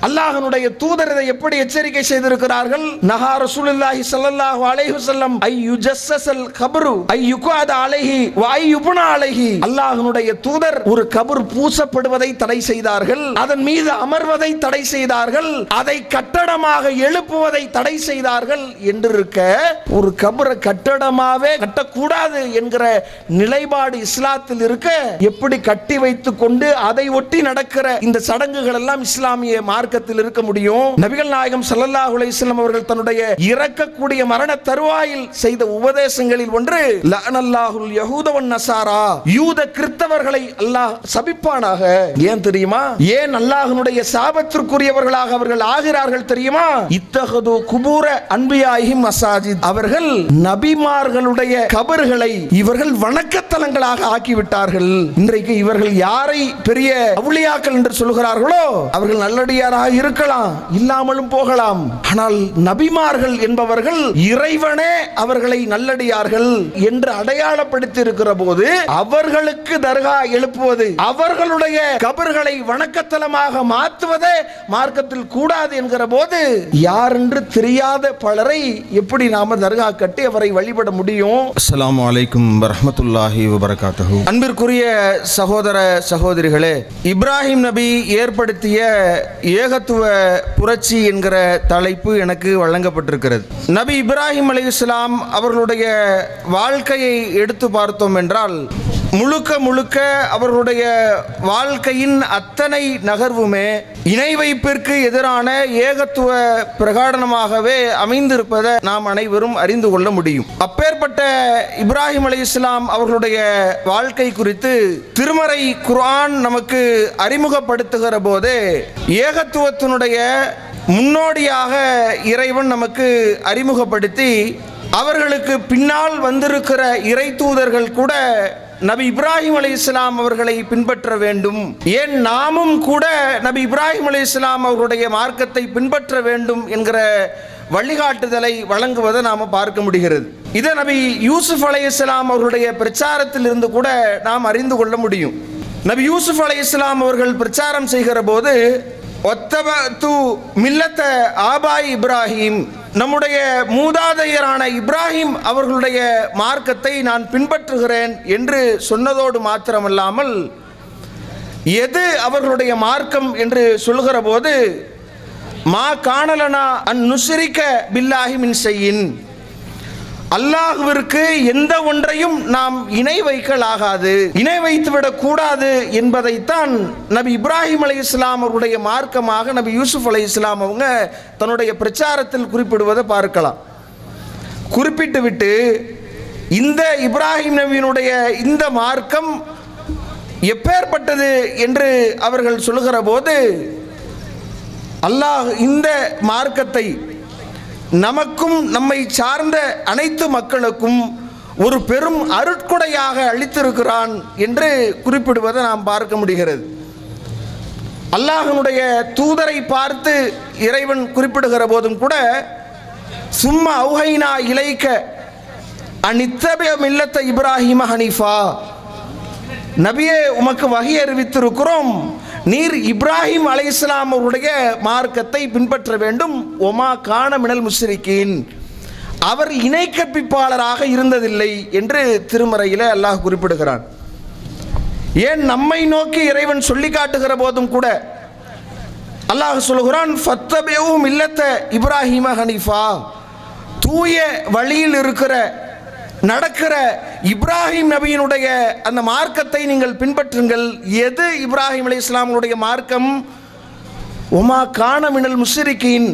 அல்லாஹ்வுடைய தூதர் இதை எப்படி எச்சரிக்கை செய்திருக்கிறார்கள்? நஹா ரசூலுல்லாஹி ஸல்லல்லாஹு அலைஹி வஸல்லம் ஐயுஜஸ்ஸல் கப்ரு ஐயுகாத அலைஹி வ ஐயுப்னா அலைஹி. அல்லாஹ்வுடைய தூதர் ஒரு கபர் பூசப்படுவதை தடை செய்தார்கள், அதன் மீது அமர்வதை தடை செய்தார்கள், அதை கட்டடமாக எழுப்புவதை தடை செய்தார்கள் என்று இருக்க, ஒரு கபரை கட்டடமாவே கட்டக்கூடாது என்கிற நிலைப்பாடு இஸ்லாத்தில் இருக்க, எப்படி கட்டி வைத்துக் கொண்டு அதை ஒட்டி நடக்கிற இந்த சடங்குகள் எல்லாம் இஸ்லாமிய மார்க்கத்தில் இருக்க முடியும்? நபிகள் நாயகம் ஸல்லல்லாஹு அலைஹி வஸல்லம் அவர்கள் தன்னுடைய இறக்கக்கூடிய மரண தருவாயில் செய்த உபதேசங்களில் ஒன்று, லஅனல்லாஹுல் யஹூத வன் நஸாரா, யூத கிறிஸ்தவர்களை அல்லாஹ் சபிப்பானாக. ஏன் தெரியுமா? ஏன் அல்லாஹ்வுடைய சாபத்திற்குரியவர்களாக அவர்கள் ஆகிறார்கள் தெரியுமா? இத்தஹது குபூர அன்பியாஹிம் மசாஜித், அவர்கள் நபிமார்களுடைய கபர்களை இவர்கள் வணக்கத்தலங்களாக ஆக்கிவிட்டார்கள். இன்றைக்கு இவர்கள் யாரை பெரிய அவுலியாக்கள் என்று சொல்கிறார்களோ அவர்கள் நல்லடியாராக இருக்கலாம், இல்லாமலும் போகலாம். ஆனால் நபிமார்கள் என்பவர்கள் இறைவனே அவர்களை நல்லடியார்கள் என்று அடையாளப்படுத்தி இருக்கிற போது அவர்களுக்கு தர்கா எழுப்புவது, அவர்களுடைய கபர்களை வணக்கத்தலமாக மாற்றுவதே மார்க்கத்தில் கூடாது என்கிற போது யார் என்று தெரியாத பலரை எப்படி நாம தர்கா கட்டி அவரை வழிபட முடியும்? அஸ்ஸலாமு அலைக்கும் வரஹ்மத்துல்லாஹி வபரகாத்துஹு. அன்பிற்குரிய சகோதர சகோதரிகளே, இப்ராஹிம் நபி ஏற்படுத்திய ஏகத்துவ புரட்சி என்கிற தலைப்பு எனக்கு வழங்கப்பட்டிருக்கிறது. நபி இப்ராஹிம் அலைஹிஸ்ஸலாம் அவர்களுடைய வாழ்க்கையை எடுத்து பார்த்தோம் என்றால் முழுக்க முழுக்க அவர்களுடைய வாழ்க்கையின் அத்தனை நகர்வுமே இணை வைப்பிற்கு எதிரான ஏகத்துவ பிரகடனமாகவே அமைந்திருப்பதை நாம் அனைவரும் அறிந்து கொள்ள முடியும். அப்பேற்பட்ட இப்ராஹிம் அலைஹிஸ்ஸலாம் அவர்களுடைய வாழ்க்கை குறித்து திருமறை குர்ஆன் நமக்கு அறிமுகப்படுத்துகிற போதே ஏகத்துவத்தினுடைய முன்னோடியாக இறைவன் நமக்கு அறிமுகப்படுத்தி, அவர்களுக்கு பின்னால் வந்திருக்கிற இறை தூதர்கள் கூட நபி இப்ராஹிம் அலைஹிஸ்ஸலாம் அவர்களை பின்பற்ற வேண்டும், ஏன் நாமும் கூட நபி இப்ராஹிம் அலைஹிஸ்ஸலாம் அவர்களுடைய மார்க்கத்தை பின்பற்ற வேண்டும் என்கிற வழிகாட்டுதலை வழங்குவதை நாம் பார்க்க முடிகிறது. இதை நபி யூசுப் அலைஹிஸ்ஸலாம் அவர்களுடைய பிரச்சாரத்தில் இருந்து கூட நாம் அறிந்து கொள்ள முடியும். நபி யூசுப் அலைஹிஸ்ஸலாம் அவர்கள் பிரச்சாரம் செய்கிற போது ஒத்தபது மில்லத்த ஆபாய் இப்ராஹிம், நம்முடைய மூதாதையரான இப்ராஹிம் அவர்களுடைய மார்க்கத்தை நான் பின்பற்றுகிறேன் என்று சொன்னதோடு மாத்திரமல்லாமல், எது அவர்களுடைய மார்க்கம் என்று சொல்கிற போது மா காணலனா அன் நுஸ்ரிக பில்லாஹி மின் ஷைஇன், அல்லாஹ்விற்கு எந்த ஒன்றையும் நாம் இணை வைக்கலாகாது, இணை வைத்துவிடக் கூடாது என்பதைத்தான் நபி இப்ராஹிம் அலைஹிஸ்ஸலாம் அவருடைய மார்க்கமாக நபி யூசுப் அலைஹிஸ்ஸலாம் அவங்க தன்னுடைய பிரச்சாரத்தில் குறிப்பிடுவதை பார்க்கலாம். குறிப்பிட்டு விட்டு இந்த இப்ராஹிம் நபியினுடைய இந்த மார்க்கம் எப்பேற்பட்டது என்று அவர்கள் சொல்லுகிற போது, அல்லாஹ் இந்த மார்க்கத்தை நமக்கும் நம்மை சார்ந்த அனைத்து மக்களுக்கும் ஒரு பெரும் அருட்கொடையாக அளித்திருக்கிறான் என்று குறிப்பிடுவதை நாம் பார்க்க முடிகிறது. அல்லாஹ்வுடைய தூதரை பார்த்து இறைவன் குறிப்பிடுகிற போதும் கூட, சும்மா அவுஹைனா இலைக்க அனித்தபி மில்லத்த இப்ராஹிம ஹனீஃபா, நபியே உமக்கு வகை அறிவித்திருக்கிறோம், நீர் இப்ராஹிம் அலைஹிஸ்ஸலாம் அவருடைய மார்க்கத்தை பின்பற்ற வேண்டும். ஒமா கான மினல் முஸ்ரிகீன், அவர் இணை கற்பிப்பாளராக இருந்ததில்லை என்று திருமறையில் அல்லாஹ் குறிப்பிடுகிறான். ஏன் நம்மை நோக்கி இறைவன் சொல்லி காட்டுகிற போதும் கூட அல்லாஹ் சொல்கிறான், ஃபத்தபிஉ மில்லத்த இப்ராஹிம ஹனீஃபா, தூய வழியில் இருக்கிற நடக்கிற இப்ராஹிம் நபியினுடைய அந்த மார்க்கத்தை நீங்கள் பின்பற்றுங்கள். எது இப்ராஹிம் அலைஹிஸ்ஸலாமுடைய மார்க்கம்? ஒமா கான மினல் முஸ்ரிகீன்,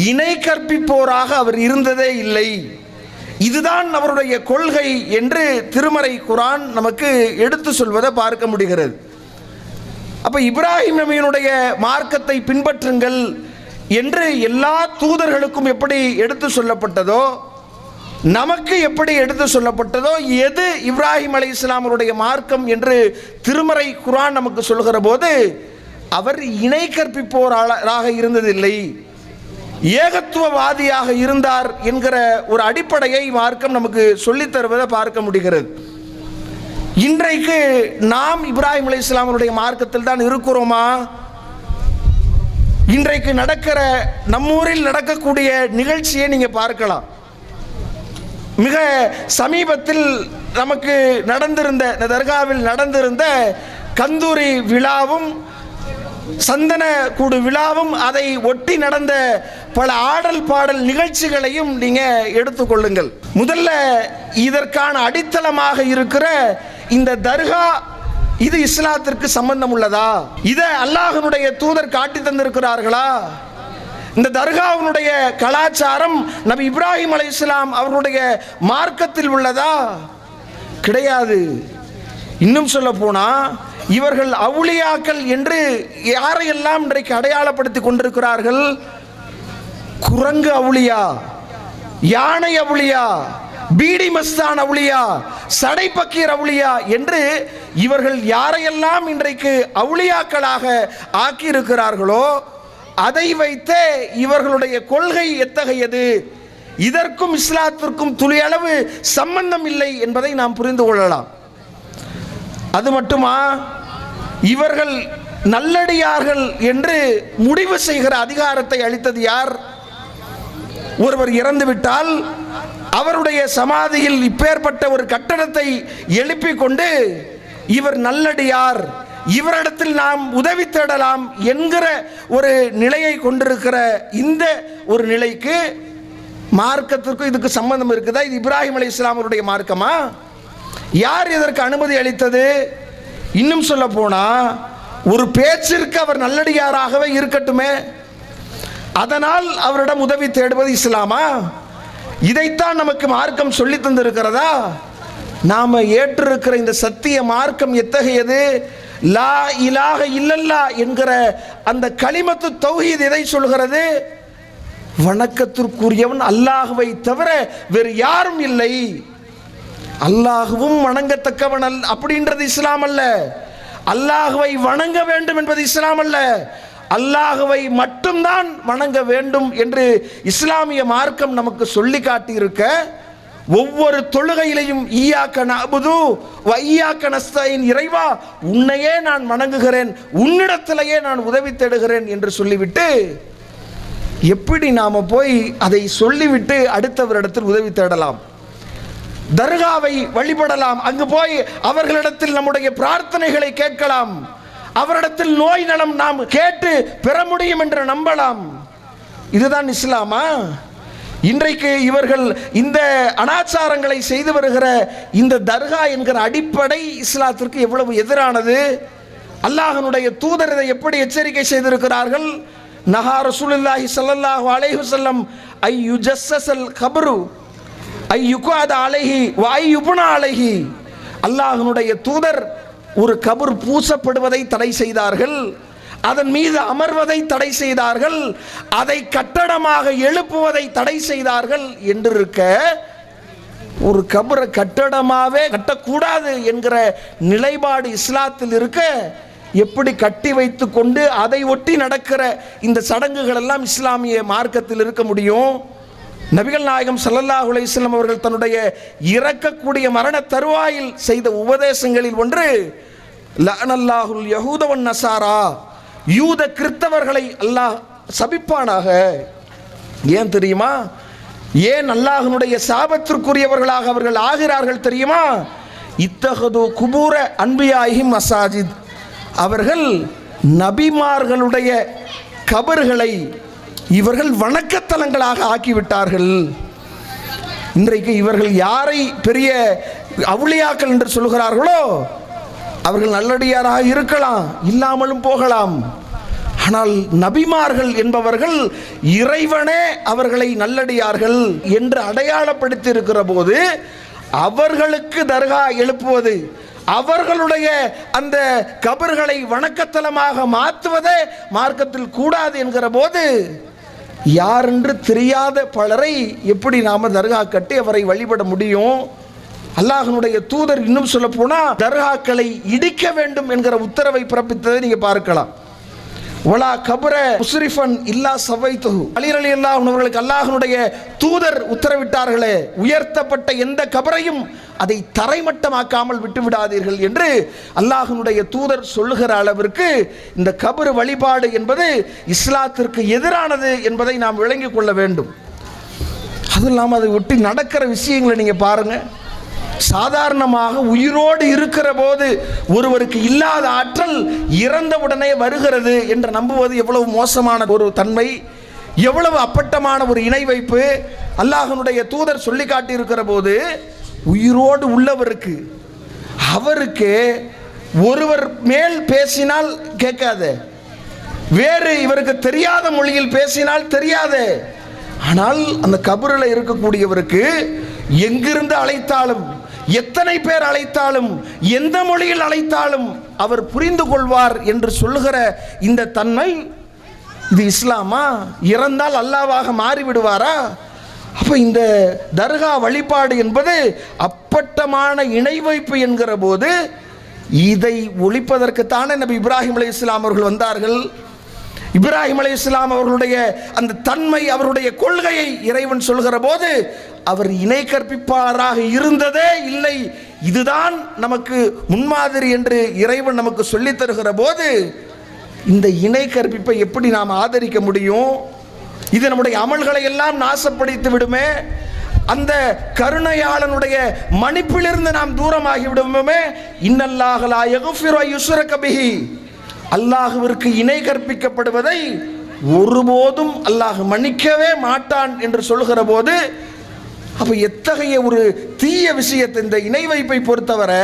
இணை கற்பிப்போராக அவர் இருந்ததே இல்லை, இதுதான் அவருடைய கொள்கை என்று திருமறை குர்ஆன் நமக்கு எடுத்து சொல்வதை பார்க்க முடிகிறது. அப்ப இப்ராஹிம் நபியினுடைய மார்க்கத்தை பின்பற்றுங்கள் என்று எல்லா தூதர்களுக்கும் எப்படி எடுத்து சொல்லப்பட்டதோ, நமக்கு எப்படி எடுத்து சொல்லப்பட்டதோ, எது இப்ராஹிம் அலைஹிஸ்ஸலாமுடைய மார்க்கம் என்று திருமறை குர்ஆன் நமக்கு சொல்கிற போது, அவர் இணை கற்பிப்போராக இருந்ததில்லை, ஏகத்துவவாதியாக இருந்தார் என்கிற ஒரு அடிப்படையை மார்க்கம் நமக்கு சொல்லித் தருவதை பார்க்க முடிகிறது. இன்றைக்கு நாம் இப்ராஹிம் அலைஹிஸ்ஸலாமுடைய மார்க்கத்தில் தான் இருக்கிறோமா? இன்றைக்கு நடக்கிற நம்மூரில் நடக்கக்கூடிய நிகழ்ச்சியை நீங்க பார்க்கலாம். மிக சமீபத்தில் நமக்கு நடந்திருந்த இந்த தர்காவில் நடந்திருந்த கந்தூரி விழாவும் சந்தன கூடு விழாவும் அதை ஒட்டி நடந்த பல ஆடல் பாடல் நிகழ்ச்சிகளையும் நீங்க எடுத்துக்கொள்ளுங்கள். முதல்ல இதற்கான அடித்தளமாக இருக்கிற இந்த தர்கா, இது இஸ்லாத்திற்கு சம்பந்தம் உள்ளதா? இதை அல்லாஹ்வுடைய தூதர் காட்டி தந்திருக்கிறார்களா? இந்த தர்காவுடைய கலாச்சாரம் நபி இப்ராஹிம் அலைஹிஸ்ஸலாம் அவர்களுடைய மார்க்கத்தில் உள்ளதா? கிடையாது. இன்னும் சொல்ல போனா இவர்கள் அவுலியாக்கள் என்று யாரையெல்லாம் இன்றைக்கு அடையாளப்படுத்தி கொண்டிருக்கிறார்கள்? குரங்கு அவுலியா, யானை அவுலியா, பீடி மஸ்தான் அவுலியா, சடைப்பக்கீர் அவுலியா என்று இவர்கள் யாரையெல்லாம் இன்றைக்கு அவுலியாக்களாக ஆக்கியிருக்கிறார்களோ அதை வைத்தே இவர்களுடைய கொள்கை எத்தகையது, இதற்கும் இஸ்லாத்திற்கும் துளியளவு சம்பந்தம் இல்லை என்பதை நாம் புரிந்து கொள்ளலாம். அது மட்டுமா, இவர்கள் நல்லடியார்கள் என்று முடிவு செய்கிற அதிகாரத்தை அளித்தது யார்? ஒருவர் இறந்துவிட்டால் அவருடைய சமாதியில் இப்பேற்பட்ட ஒரு கட்டடத்தை எழுப்பிக் கொண்டு இவர் நல்லடியார், இவரிடத்தில் நாம் உதவி தேடலாம் என்கிற ஒரு நிலையை கொண்டிருக்கிற இந்த ஒரு நிலைக்கு மார்க்கத்திற்கும் இதுக்கு சம்பந்தம் இருக்குதா? இது இப்ராஹிம் அலைஹிஸ்ஸலாம் அவருடைய மார்க்கமா? யார் இதற்கு அனுமதி அளித்தது? இன்னும் சொல்ல போனா ஒரு பேச்சிற்கு அவர் நல்லடியாராகவே இருக்கட்டுமே, அதனால் அவரிடம் உதவி தேடுவது இஸ்லாமா? இதைத்தான் நமக்கு மார்க்கம் சொல்லி தந்திருக்கிறதா? நாம ஏற்றிருக்கிற இந்த சத்திய மார்க்கம் எத்தகையது? லா இலாஹ இல்லல்லா என்கிற அந்த கலிமத்து தௌஹீத் எதை சொல்கிறது? வணக்கத்திற்குரியவன் அல்லாஹ்வை தவிர வேறு யாரும் இல்லை, அல்லாஹ்வும் வணங்கத்தக்கவன் அப்படின்றது இஸ்லாம் அல்ல. அல்லாஹ்வை வணங்க வேண்டும் என்பது இஸ்லாம் அல்ல. அல்லாஹ்வை மட்டும்தான் வணங்க வேண்டும் என்று இஸ்லாமிய மார்க்கம் நமக்கு சொல்லி காட்டியிருக்க, ஒவ்வொரு தொழுகையிலையும் ஈயாக்க நஅபுது வ ஈயாக்க நஸ்தஈன், இறைவா உன்னையே நான் வணங்குகிறேன், உன்னிடத்திலேயே நான் உதவி தேடுகிறேன் என்று சொல்லிவிட்டு எப்படி நாம போய் அதை சொல்லிவிட்டு அடுத்தவரிடத்தில் உதவி தேடலாம்? தர்காவை வழிபடலாம், அங்கு போய் அவர்களிடத்தில் நம்முடைய பிரார்த்தனைகளை கேட்கலாம், அவரிடத்தில் நோய் நலம் நாம் கேட்டு பெற முடியும் என்று நம்பலாம். இதுதான் இஸ்லாமா? இன்றைக்கு இவர்கள் இந்த அனாச்சாரங்களை செய்து வருகிற இந்த தர்கா என்கிற அடிப்படை இஸ்லாத்திற்கு எவ்வளவு எதிரானது! அல்லாஹ்வுடைய தூதர் இதை எப்படி எச்சரிக்கை செய்திருக்கிறார்கள்? நஹா ரசூலுல்லாஹி ஸல்லல்லாஹு அலைஹி வஸல்லம் ஐ யுஜஸ்ஸல் கப்ரு ஐ யுகாத அலைஹி வ ஐ யுப்னா அலைஹி. அல்லாஹ்வுடைய தூதர் ஒரு கபர் பூசப்படுவதை தடை செய்தார்கள், அதன் மீது அமர்வதை தடை செய்தார்கள், அதை கட்டடமாக எழுப்புவதை தடை செய்தார்கள் என்றிருக்க, ஒரு கபரை கட்டடமாவே கட்டக்கூடாது என்கிற நிலைப்பாடு இஸ்லாத்தில் இருக்க, எப்படி கட்டி வைத்து கொண்டு அதை ஒட்டி நடக்கிற இந்த சடங்குகள் எல்லாம் இஸ்லாமிய மார்க்கத்தில் இருக்க முடியும்? நபிகள் நாயகம் ஸல்லல்லாஹு அலைஹி வஸல்லம் அவர்கள் தன்னுடைய இறக்கக்கூடிய மரண தருவாயில் செய்த உபதேசங்களில் ஒன்று, லஅனல்லாஹுல் யஹூத வன் நஸாரா, யூத கிறிஸ்தவர்களை அல்லாஹ் சபிப்பானாக. ஏன் தெரியுமா? ஏன் அல்லாஹ்வுடைய சாபத்திற்குரியவர்களாக அவர்கள் ஆகிறார்கள் தெரியுமா? இத்தஹது குபூர அன்பியாஹிம் மசாஜித், அவர்கள் நபிமார்களுடைய கபர்களை இவர்கள் வணக்கத்தலங்களாக ஆக்கிவிட்டார்கள். இன்றைக்கு இவர்கள் யாரை பெரிய அவுலியாக்கள் என்று சொல்கிறார்களோ அவர்கள் நல்லடியாராக இருக்கலாம், இல்லாமலும் போகலாம். ஆனால் நபிமார்கள் என்பவர்கள் இறைவனே அவர்களை நல்லடியார்கள் என்று அடையாளப்படுத்தி இருக்கிற போது அவர்களுக்கு தர்கா எழுப்புவது, அவர்களுடைய அந்த கபர்களை வணக்கத்தலமாக மாற்றுவதே மார்க்கத்தில் கூடாது என்கிற போது யார் என்று தெரியாத பலரை எப்படி நாம தர்கா கட்டி அவரை வழிபட முடியும்? அல்லாஹ்வுடைய தூதர் இன்னும் சொல்ல போனா தர்காக்களை இடிக்க வேண்டும் என்கிற உத்தரவை பிறப்பித்ததை நீங்க பார்க்கலாம். வலா கபர முஸ்ரிஃபன் இல்லா சவைத்துஹு. அலி ரலியல்லாஹு அன்ஹு அவர்களுக்கு அல்லாஹ்வுடைய தூதர் உத்தரவிட்டார்களே, உயர்த்தப்பட்ட எந்த கபரையும் அதை தரைமட்டமாக்காமல் விட்டு விடாதீர்கள் என்று அல்லாஹ்வுடைய தூதர் சொல்லுகிற அளவிற்கு இந்த கபர் வழிபாடு என்பது இஸ்லாத்திற்கு எதிரானது என்பதை நாம் விளங்கிக் கொள்ள வேண்டும். அதுவும் இல்லாமல் அதை ஒட்டி நடக்கிற விஷயங்களை நீங்க பாருங்க. சாதாரணமாக உயிரோடு இருக்கிற போது ஒருவருக்கு இல்லாத ஆற்றல் இறந்தவுடனே வருகிறது என்று நம்புவது எவ்வளவு மோசமான ஒரு தன்மை, எவ்வளவு அப்பட்டமான ஒரு இணை வைப்பு. அல்லாஹ்வுடைய தூதர் சொல்லி காட்டியிருக்கிற போது உயிரோடு உள்ளவருக்கு அவருக்கு ஒருவர் மேல் பேசினால் கேட்காது, வேறு இவருக்கு தெரியாத மொழியில் பேசினால் தெரியாது. ஆனால் அந்த கபரில் இருக்கக்கூடியவருக்கு எங்கிருந்து அழைத்தாலும், எத்தனை பேர் அழைத்தாலும், எந்த மொழியில் அழைத்தாலும் அவர் புரிந்து கொள்வார் என்று சொல்லுகிற இந்த தன்மை, இது இஸ்லாமா? இறந்தால் அல்லாஹ்வாக மாறிவிடுவாரா? அப்ப இந்த தர்கா வழிபாடு என்பது அப்பட்டமான இணை வைப்பு என்கிற போது இதை ஒழிப்பதற்குத்தானே நபி இப்ராஹிம் அலைஹிஸ்ஸலாம் அவர்கள் வந்தார்கள். இப்ராஹிம் அலைஹிஸ்ஸலாம் அவர்களுடைய அந்த தன்மை, அவருடைய கொள்கையை இறைவன் சொல்கிற போது அவர் இணை கற்பிப்பாளராக இருந்ததே இல்லை. இதுதான் நமக்கு முன்மாதிரி என்று இறைவன் நமக்கு சொல்லித் தருகிற போது இந்த இணை கற்பிப்பை எப்படி நாம் ஆதரிக்க முடியும்? இது நம்முடைய அமல்களை எல்லாம் நாசப்படுத்தி விடுமே. அந்த கருணையாளனுடைய மன்னிப்பிலிருந்து நாம் தூரமாகி விடுவோமே. இன்னல்லாஹ லா யக்ஃபிரு யுஷ்ரக பிஹி. அல்லாஹ்விற்கு இணை கற்பிக்கப்படுவதை ஒருபோதும் அல்லாஹ் மன்னிக்கவே மாட்டான் என்று சொல்கிற போது, அப்ப எத்தகைய ஒரு தீய விஷயத்தை, இந்த இணை வைப்பை பொறுத்தவரை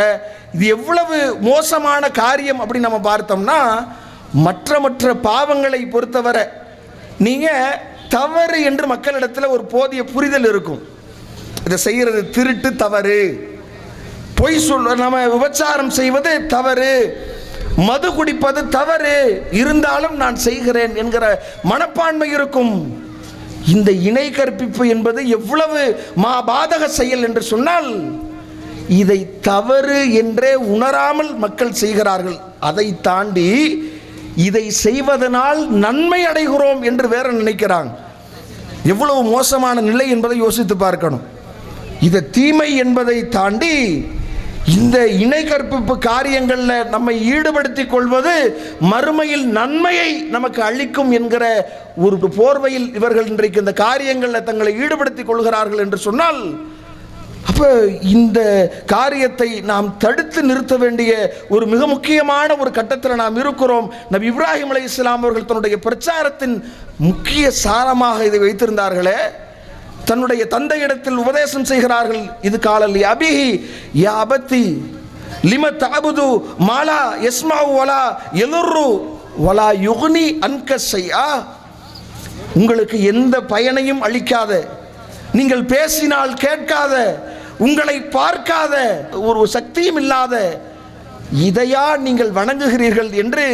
இது எவ்வளவு மோசமான காரியம் அப்படி நம்ம பார்த்தோம்னா, மற்ற பாவங்களை பொறுத்தவரை நீங்க தவறு என்று மக்களிடத்தில் ஒரு போதிய புரிதல் இருக்கும். இதை செய்யறது திருட்டு தவறு, பொய் சொல்ல, நம்ம விபச்சாரம் செய்வது தவறு, மது குடிப்பது தவறு, இருந்தாலும் நான் செய்கிறேன் என்கிற மனப்பான்மை இருக்கும். இந்த இணை கற்பிப்பு என்பது எவ்வளவு பாதக செயல் என்று சொன்னால், இதை தவறு என்றே உணராமல் மக்கள் செய்கிறார்கள். அதை தாண்டி இதை செய்வதனால் நன்மை அடைகிறோம் என்று வேற நினைக்கிறாங்க. எவ்வளவு மோசமான நிலை என்பதை யோசித்து பார்க்கணும். இதை தீமை என்பதை தாண்டி இந்த இணை கற்பிப்பு காரியங்களில் நம்மை ஈடுபடுத்திக் கொள்வது மறுமையில் நன்மையை நமக்கு அளிக்கும் என்கிற ஒரு போர்வையில் இவர்கள் இன்றைக்கு இந்த காரியங்களில் தங்களை ஈடுபடுத்திக் கொள்கிறார்கள் என்று சொன்னால், அப்போ இந்த காரியத்தை நாம் தடுத்து நிறுத்த வேண்டிய ஒரு மிக முக்கியமான ஒரு கட்டத்தில் நாம் இருக்கிறோம். நபி இப்ராஹிம் அலைஹிஸ்ஸலாம் அவர்கள் தன்னுடைய பிரச்சாரத்தின் முக்கிய சாரமாக இதை வைத்திருந்தார்களே. தன்னுடைய தந்தையிடத்தில் உபதேசம் செய்கிறார்கள். இது காலல் அபிஹி யா அபத்தி லிம தஅபுது மாலா யஸ்மஉ வலா யதுர்ரு வலா யுக்னி அன்க ஷைஆ. உங்களுக்கு எந்த பயனையும் அளிக்காத, நீங்கள் பேசினால் கேட்காத, உங்களை பார்க்காத, ஒரு சக்தியும் இல்லாத இதையா நீங்கள் வணங்குகிறீர்கள் என்று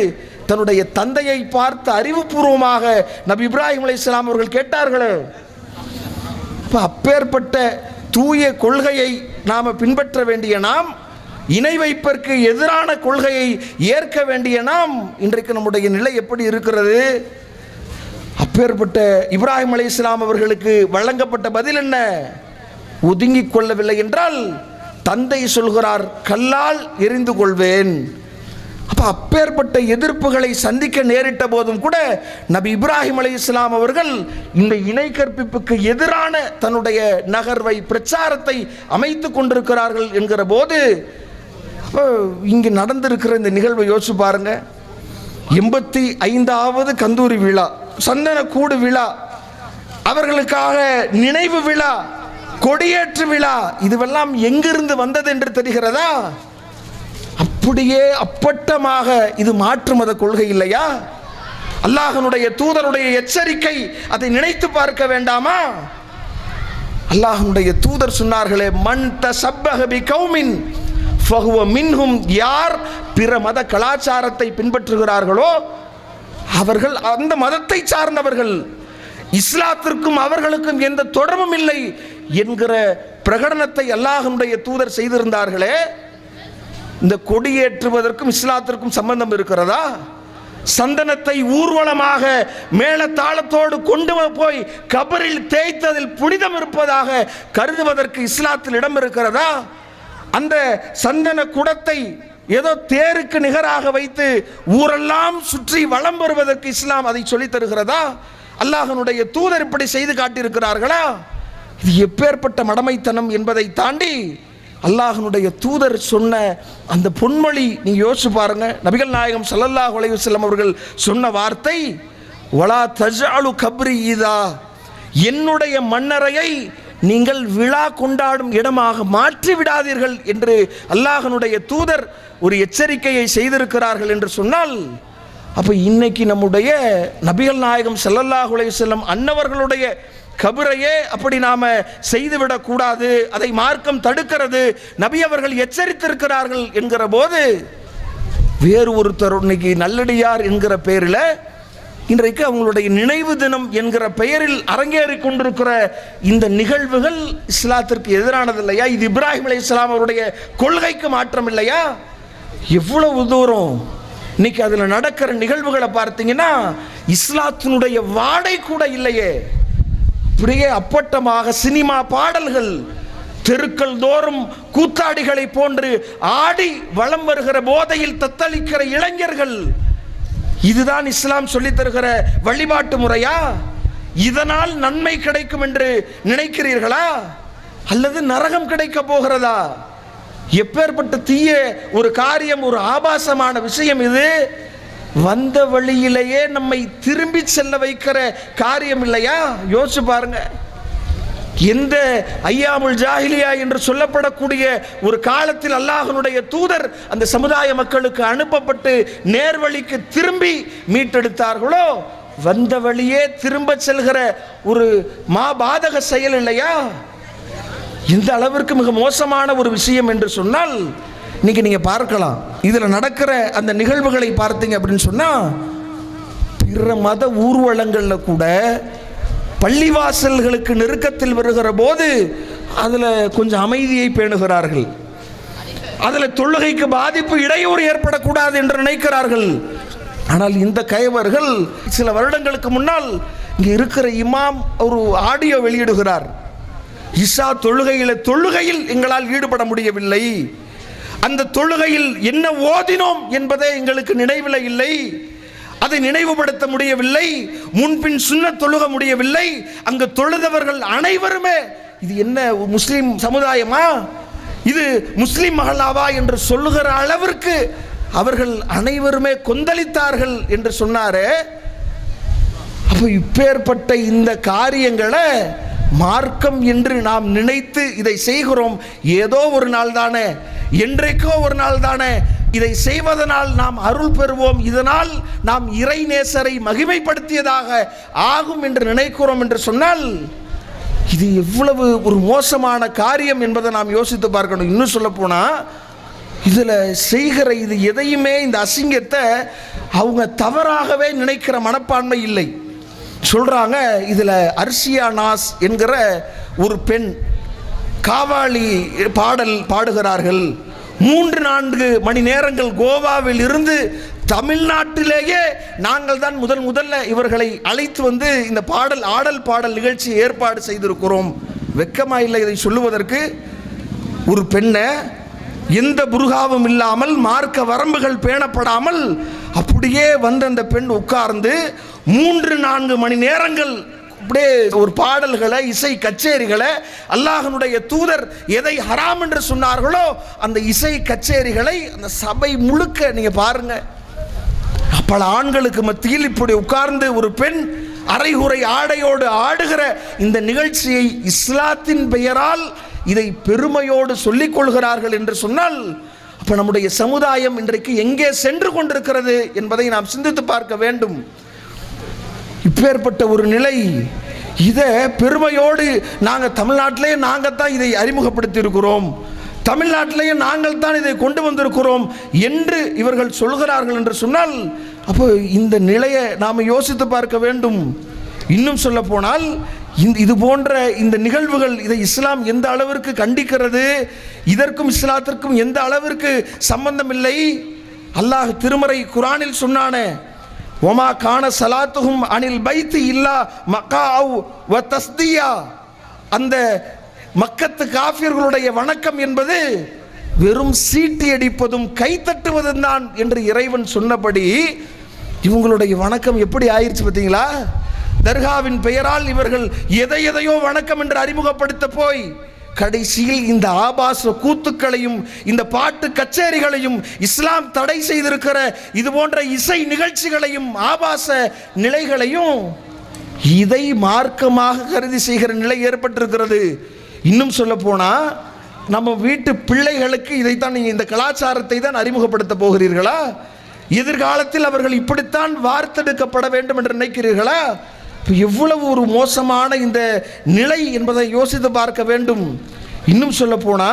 தன்னுடைய தந்தையை பார்த்து அறிவுபூர்வமாக நபி இப்ராஹிம் அலைஹிஸ்ஸலாம் அவர்கள் கேட்டார்களே. அப்பேற்பட்ட தூய கொள்கையை நாம் பின்பற்ற வேண்டிய நாம், இணை வைப்பிற்கு எதிரான கொள்கையை ஏற்க வேண்டிய நாம், இன்றைக்கு நம்முடைய நிலை எப்படி இருக்கிறது? அப்பேற்பட்ட இப்ராஹிம் அலைஹிஸ்ஸலாம் அவர்களுக்கு வழங்கப்பட்ட பதில் என்ன? ஒதுங்கிக் கொள்ளவில்லை என்றால் தந்தை சொல்கிறார், கல்லால் எரிந்து கொள்வேன். அப்பேற்பட்ட எதிர்ப்புகளை சந்திக்க நேரிட்ட போதும் கூட நபி இப்ராஹிம் அலைஹிஸ்ஸலாம் அவர்கள் இந்த இணை கற்பிப்புக்கு எதிரான தன்னுடைய நகர்வை, பிரச்சாரத்தை அமைத்துக் கொண்டிருக்கிறார்கள் என்கிற போது இங்கு நடந்திருக்கிற இந்த நிகழ்வை யோசிச்சு பாருங்க. 85வது கந்தூரி விழா, சந்தன கூடு விழா, அவர்களுக்காக நினைவு விழா, கொடியேற்று விழா, இதுவெல்லாம் எங்கிருந்து வந்தது என்று தெரிகிறதா? அப்படியே அப்பட்டமாக இது மாற்று மத கொள்கை இல்லையா? அல்லாஹ்வுடைய தூதருடைய எச்சரிக்கை, அதை நினைத்து பார்க்க வேண்டாமா? அல்லாஹ்வுடைய தூதர் சொன்னார்களே, மன் தஸப்பஹ பிகௌமின் ஃபஹுவ மின்ஹும். யார் பிற மத கலாச்சாரத்தை பின்பற்றுகிறார்களோ அவர்கள் அந்த மதத்தை சார்ந்தவர்கள், இஸ்லாத்திற்கும் அவர்களுக்கும் எந்த தொடர்பும் இல்லை என்கிற பிரகடனத்தை அல்லாஹ்வுடைய தூதர் செய்திருந்தார்களே. இந்த கொடியேற்றுவதற்கும் இஸ்லாத்திற்கும் சம்பந்தம் இருக்கிறதா? சந்தனத்தை ஊர்வலமாக மேளதாளத்தோடு கொண்டு போய் கபரில் தேய்த்ததில் புனிதம் இருப்பதாக கருதுவதற்கு இஸ்லாத்தில் இடம் இருக்கிறதா? அந்த சந்தன குடத்தை ஏதோ தேருக்கு நிகராக வைத்து ஊரெல்லாம் சுற்றி வலம் வருவதற்கு இஸ்லாம் அதை சொல்லித் தருகிறதா? அல்லாஹ்வுடைய தூதர் இப்படி செய்து காட்டியிருக்கிறார்களா? இது எப்பேற்பட்ட மடமைத்தனம் என்பதை தாண்டி அல்லாஹ்வுடைய தூதர் சொன்ன அந்த பொன்மொழி நீங்க யோசிச்சு பாருங்க. நபிகள் நாயகம் ஸல்லல்லாஹு அலைஹி வஸல்லம் அவர்கள் சொன்ன வார்த்தை, வலா தஜ்அலு கப்ரி இதா, என்னுடைய மண்ணறையை நீங்கள் விழா கொண்டாடும் இடமாக மாற்றி விடாதீர்கள் என்று அல்லாஹ்வுடைய தூதர் ஒரு எச்சரிக்கையை செய்திருக்கிறார்கள் என்று சொன்னால், அப்ப இன்னைக்கு நம்முடைய நபிகள் நாயகம் ஸல்லல்லாஹு அலைஹி வஸல்லம் அன்னவர்களுடைய கபரையே அப்படி நாம செய்துவிடக் கூடாது, அதை மார்க்கம் தடுக்கிறது, நபி அவர்கள் எச்சரித்திருக்கிறார்கள் என்கிற போது வேறு ஒருத்தர் இன்னைக்கு நல்லடியார் என்கிற பெயரில் இன்றைக்கு அவங்களுடைய நினைவு தினம் என்கிற பெயரில் அரங்கேறி கொண்டிருக்கிற இந்த நிகழ்வுகள் இஸ்லாத்திற்கு எதிரானது இல்லையா? இது இப்ராஹிம் அலைஹிஸ்ஸலாம் அவருடைய கொள்கைக்கு மாற்றம் இல்லையா? எவ்வளவு தூரம் இன்னைக்கு அதில் நடக்கிற நிகழ்வுகளை பார்த்தீங்கன்னா இஸ்லாத்தினுடைய வாடை கூட இல்லையே. இப்படியே அப்பட்டமாக சினிமா பாடல்கள், தெருக்கள் தோறும் கூத்தாடிகளை போன்று ஆடி வலம் வருகிற போதையில் தத்தளிக்கிற இளைஞர்கள், இதுதான் இஸ்லாம் சொல்லித் தருகிற வழிபாட்டு முறையா? இதனால் நன்மை கிடைக்கும் என்று நினைக்கிறீர்களா? அல்லது நரகம் கிடைக்க போகிறதா? எப்பேற்பட்ட தீய ஒரு காரியம், ஒரு ஆபாசமான விஷயம் இது. வந்த வழியிலேயே நம்மை திரும்பி செல்ல வைக்கிற காரியம் இல்லையா? யோசிச்சு பாருங்க. எந்த ஐயாமுல் ஜாஹிலியா என்று சொல்லப்படக்கூடிய ஒரு காலத்தில் அல்லாஹ்வுடைய தூதர் அந்த சமுதாய மக்களுக்கு அனுப்பப்பட்டு நேர்வழிக்கு திரும்பி மீட்டெடுத்தார்களோ, வந்த வழியே திரும்ப செல்கிற ஒரு மாபாதக செயல் இல்லையா? இந்த அளவிற்கு மிக மோசமான ஒரு விஷயம் என்று சொன்னால், இன்னைக்கு நீங்க பார்க்கலாம், இதுல நடக்கிற அந்த நிகழ்வுகளை பார்த்தீங்க அப்படின்னு சொன்னா, பிற மத ஊர்வலங்கள்ல கூட பள்ளிவாசல்களுக்கு நெருக்கத்தில் வருகிற போது அதுல கொஞ்சம் அமைதியை பேணுகிறார்கள். அதுல தொழுகைக்கு பாதிப்பு, இடையூறு ஏற்படக்கூடாது என்று நினைக்கிறார்கள். ஆனால் இந்த கயவர்கள் சில வருடங்களுக்கு முன்னால் இங்க இருக்கிற இமாம் ஒரு ஆடியோ வெளியிடுகிறார். இஷா தொழுகையில் எங்களால் ஈடுபட முடியவில்லை, அந்த தொழுகையில் என்ன ஓதினோம் என்பதே எங்களுக்கு நினைவில் இல்லை, அதை நினைவுபடுத்த முடியவில்லை, முன்பின் சுன்னத் தொழுக முடியவில்லை, அங்கு தொழுதவர்கள் அனைவருமே இது என்ன முஸ்லிம் சமுதாயமா, இது முஸ்லிம் மஹல்லாவா என்று சொல்லுகிற அளவிற்கு அவர்கள் அனைவருமே கொந்தளித்தார்கள் என்று சொன்னாரே. அப்போ இப்பேற்பட்ட இந்த காரியங்களை மார்க்கம் என்று நாம் நினைத்து இதை செய்கிறோம். ஏதோ ஒரு நாள் தானே, என்றைக்கோ ஒரு நாள் தானே, இதை செய்வதனால் நாம் அருள் பெறுவோம், இதனால் நாம் இறை நேசரை மகிமைப்படுத்தியதாக ஆகும் என்று நினைக்கிறோம் என்று சொன்னால், இது எவ்வளவு ஒரு மோசமான காரியம் என்பதை நாம் யோசித்து பார்க்கணும். இன்னும் சொல்ல போனா, இதில் செய்கிற இது எதையுமே, இந்த அசிங்கத்தை அவங்க தவறாகவே நினைக்கிற மனப்பான்மை இல்லை. சொல்றாங்க, இதுல அர்ஷியா நாஸ் என்கிற ஒரு பெண் காவாலி பாடல் பாடுகிறார்கள். 3-4 மணி நேரங்கள் கோவாவில் இருந்து தமிழ்நாட்டிலேயே நாங்கள் தான் முதல்ல இவர்களை அழைத்து வந்து இந்த ஆடல் பாடல் நிகழ்ச்சி ஏற்பாடு செய்திருக்கிறோம். வெக்கமா இல்லை இதை சொல்லுவதற்கு? ஒரு பெண்ணை எந்த புருகாவும் இல்லாமல், மார்க்க வரம்புகள் பேணப்படாமல் அப்படியே வந்து அந்த பெண் உட்கார்ந்து 3-4 மணி நேரங்கள் அப்படியே ஒரு பாடல்களை, இசை கச்சேரிகளை, அல்லாஹ்வுடைய தூதர் எதை ஹராம் என்று சொன்னார்களோ அந்த இசை கச்சேரிகளை அந்த சபை முழுக்க நீங்க பாருங்க. பல ஆண்களுக்கு மத்தியில் இப்படி உட்கார்ந்து ஒரு பெண் அரைகுறை ஆடையோடு ஆடுகிற இந்த நிகழ்ச்சியை இஸ்லாத்தின் பெயரால் இதை பெருமையோடு சொல்லிக் கொள்கிறார்கள் என்று சொன்னால், அப்ப நம்முடைய சமுதாயம் இன்றைக்கு எங்கே சென்று கொண்டிருக்கிறது என்பதை நாம் சிந்தித்து பார்க்க வேண்டும். இப்பேற்பட்ட ஒரு நிலை, இதை பெருமையோடு நாங்கள் தமிழ்நாட்டிலேயே நாங்கள் தான் இதை அறிமுகப்படுத்தி இருக்கிறோம், தமிழ்நாட்டிலேயே நாங்கள் தான் இதை கொண்டு வந்திருக்கிறோம் என்று இவர்கள் சொல்கிறார்கள் என்று சொன்னால், அப்போ இந்த நிலையை நாம் யோசித்து பார்க்க வேண்டும். இன்னும் சொல்ல போனால், இது போன்ற இந்த நிகழ்வுகள், இதை இஸ்லாம் எந்த அளவிற்கு கண்டிக்கிறது, இதற்கும் இஸ்லாத்திற்கும் எந்த அளவிற்கு சம்பந்தம் இல்லை. அல்லாஹ் திருமறை குர்ஆனில் சொன்னானே, ஒமா கான சலாத்துஹும் அனில் பைத்தி இல்லா மகாவ் வ தஸ்தியா. அந்த மக்கத்து காஃபிர்களுடைய வணக்கம் என்பது வெறும் சீட்டி அடிப்பதும் கைத்தட்டுவதும் தான் என்று இறைவன் சொன்னபடி இவங்களுடைய வணக்கம் எப்படி ஆயிடுச்சு பார்த்தீங்களா? தர்காவின் பெயரால் இவர்கள் எதையோ வணக்கம் என்று அறிமுகப்படுத்த போய் கடைசியில் இந்த ஆபாச கூத்துக்களையும் இந்த பாட்டு கச்சேரிகளையும் இஸ்லாம் தடை செய்திருக்கிற இது போன்ற இசை நிகழ்ச்சிகளையும் ஆபாச நிலைகளையும் இதை மார்க்கமாக கருதி செய்கிற நிலை ஏற்பட்டிருக்கிறது. இன்னும் சொல்ல போனா நம்ம வீட்டு பிள்ளைகளுக்கு இதைத்தான் நீங்கள் இந்த கலாச்சாரத்தை தான் அறிமுகப்படுத்த போகிறீர்களா? எதிர்காலத்தில் அவர்கள் இப்படித்தான் வார்த்தெடுக்கப்பட வேண்டும் என்று நினைக்கிறீர்களா? எவ்வளவு ஒரு மோசமான இந்த நிலை என்பதை யோசித்து பார்க்க வேண்டும். இன்னும் சொல்ல போனா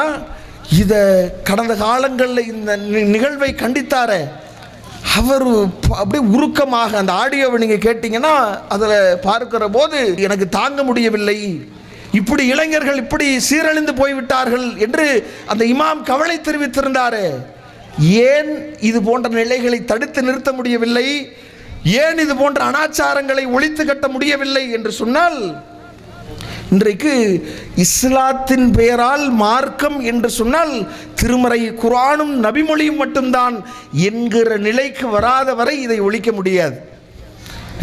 இதை கடந்த காலங்களில் இந்த நிகழ்வை கண்டித்தார அவர் அப்படியே உருக்கமாக அந்த ஆடியோவை நீங்கள் கேட்டீங்கன்னா அதில் பார்க்கிற போது எனக்கு தாங்க முடியவில்லை, இப்படி இளைஞர்கள் இப்படி சீரழிந்து போய்விட்டார்கள் என்று அந்த இமாம் கவலை தெரிவித்திருந்தார். ஏன் இது போன்ற நிலைகளை தடுத்து நிறுத்த முடியவில்லை, ஏன் இது போன்ற அனாச்சாரங்களை ஒழித்து கட்ட முடியவில்லை என்று சொன்னால், இன்றைக்கு இஸ்லாத்தின் பெயரால் மார்க்கம் என்று சொன்னால் திருமறை குர்ஆனும் நபிமொழியும் மட்டும்தான் என்கிற நிலைக்கு வராத வரை இதை ஒழிக்க முடியாது.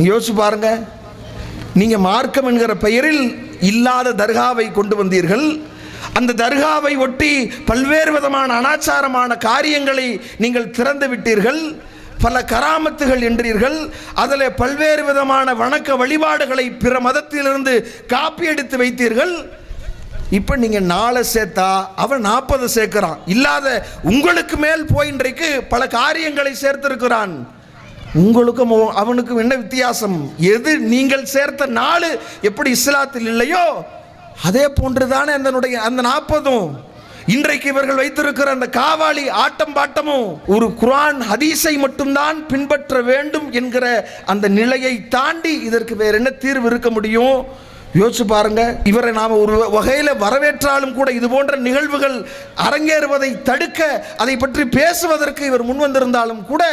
யோசிச்சு பாருங்க, நீங்க மார்க்கம் என்கிற பெயரில் இல்லாத தர்காவை கொண்டு வந்தீர்கள். அந்த தர்காவை ஒட்டி பல்வேறு விதமான அனாச்சாரமான காரியங்களை நீங்கள் திறந்து விட்டீர்கள். பல கராமத்துகள் என்றீர்கள். அதில் பல்வேறு விதமான வணக்க வழிபாடுகளை பிற மதத்திலிருந்து காப்பி எடுத்து வைத்தீர்கள். இப்போ நீங்கள் 4 சேர்த்தா அவன் 40 சேர்க்கிறான். இல்லாத உங்களுக்கு மேல் போய் இன்றைக்கு பல காரியங்களை சேர்த்திருக்கிறான். உங்களுக்கும் அவனுக்கும் என்ன வித்தியாசம்? எது நீங்கள் சேர்த்த 4 எப்படி இஸ்லாத்தில் இல்லையோ அதே போன்றுதானே அந்த 40. இன்றைக்கு இவர்கள் வைத்திருக்கிற அந்த காவாலி ஆட்டம் பாட்டமும் ஒரு குர்ஆன் ஹதீஸை மட்டும்தான் பின்பற்ற வேண்டும் என்கிற அந்த நிலையை தாண்டி இதற்கு வேற என்ன தீர்வு இருக்க முடியும்? யோசிச்சு பாருங்க. இவரை நாம ஒரு வகையில் வரவேற்றாலும் கூட இது போன்ற நிகழ்வுகள் அரங்கேறுவதை தடுக்க, அதை பற்றி பேசுவதற்கு இவர் முன் வந்திருந்தாலும் கூட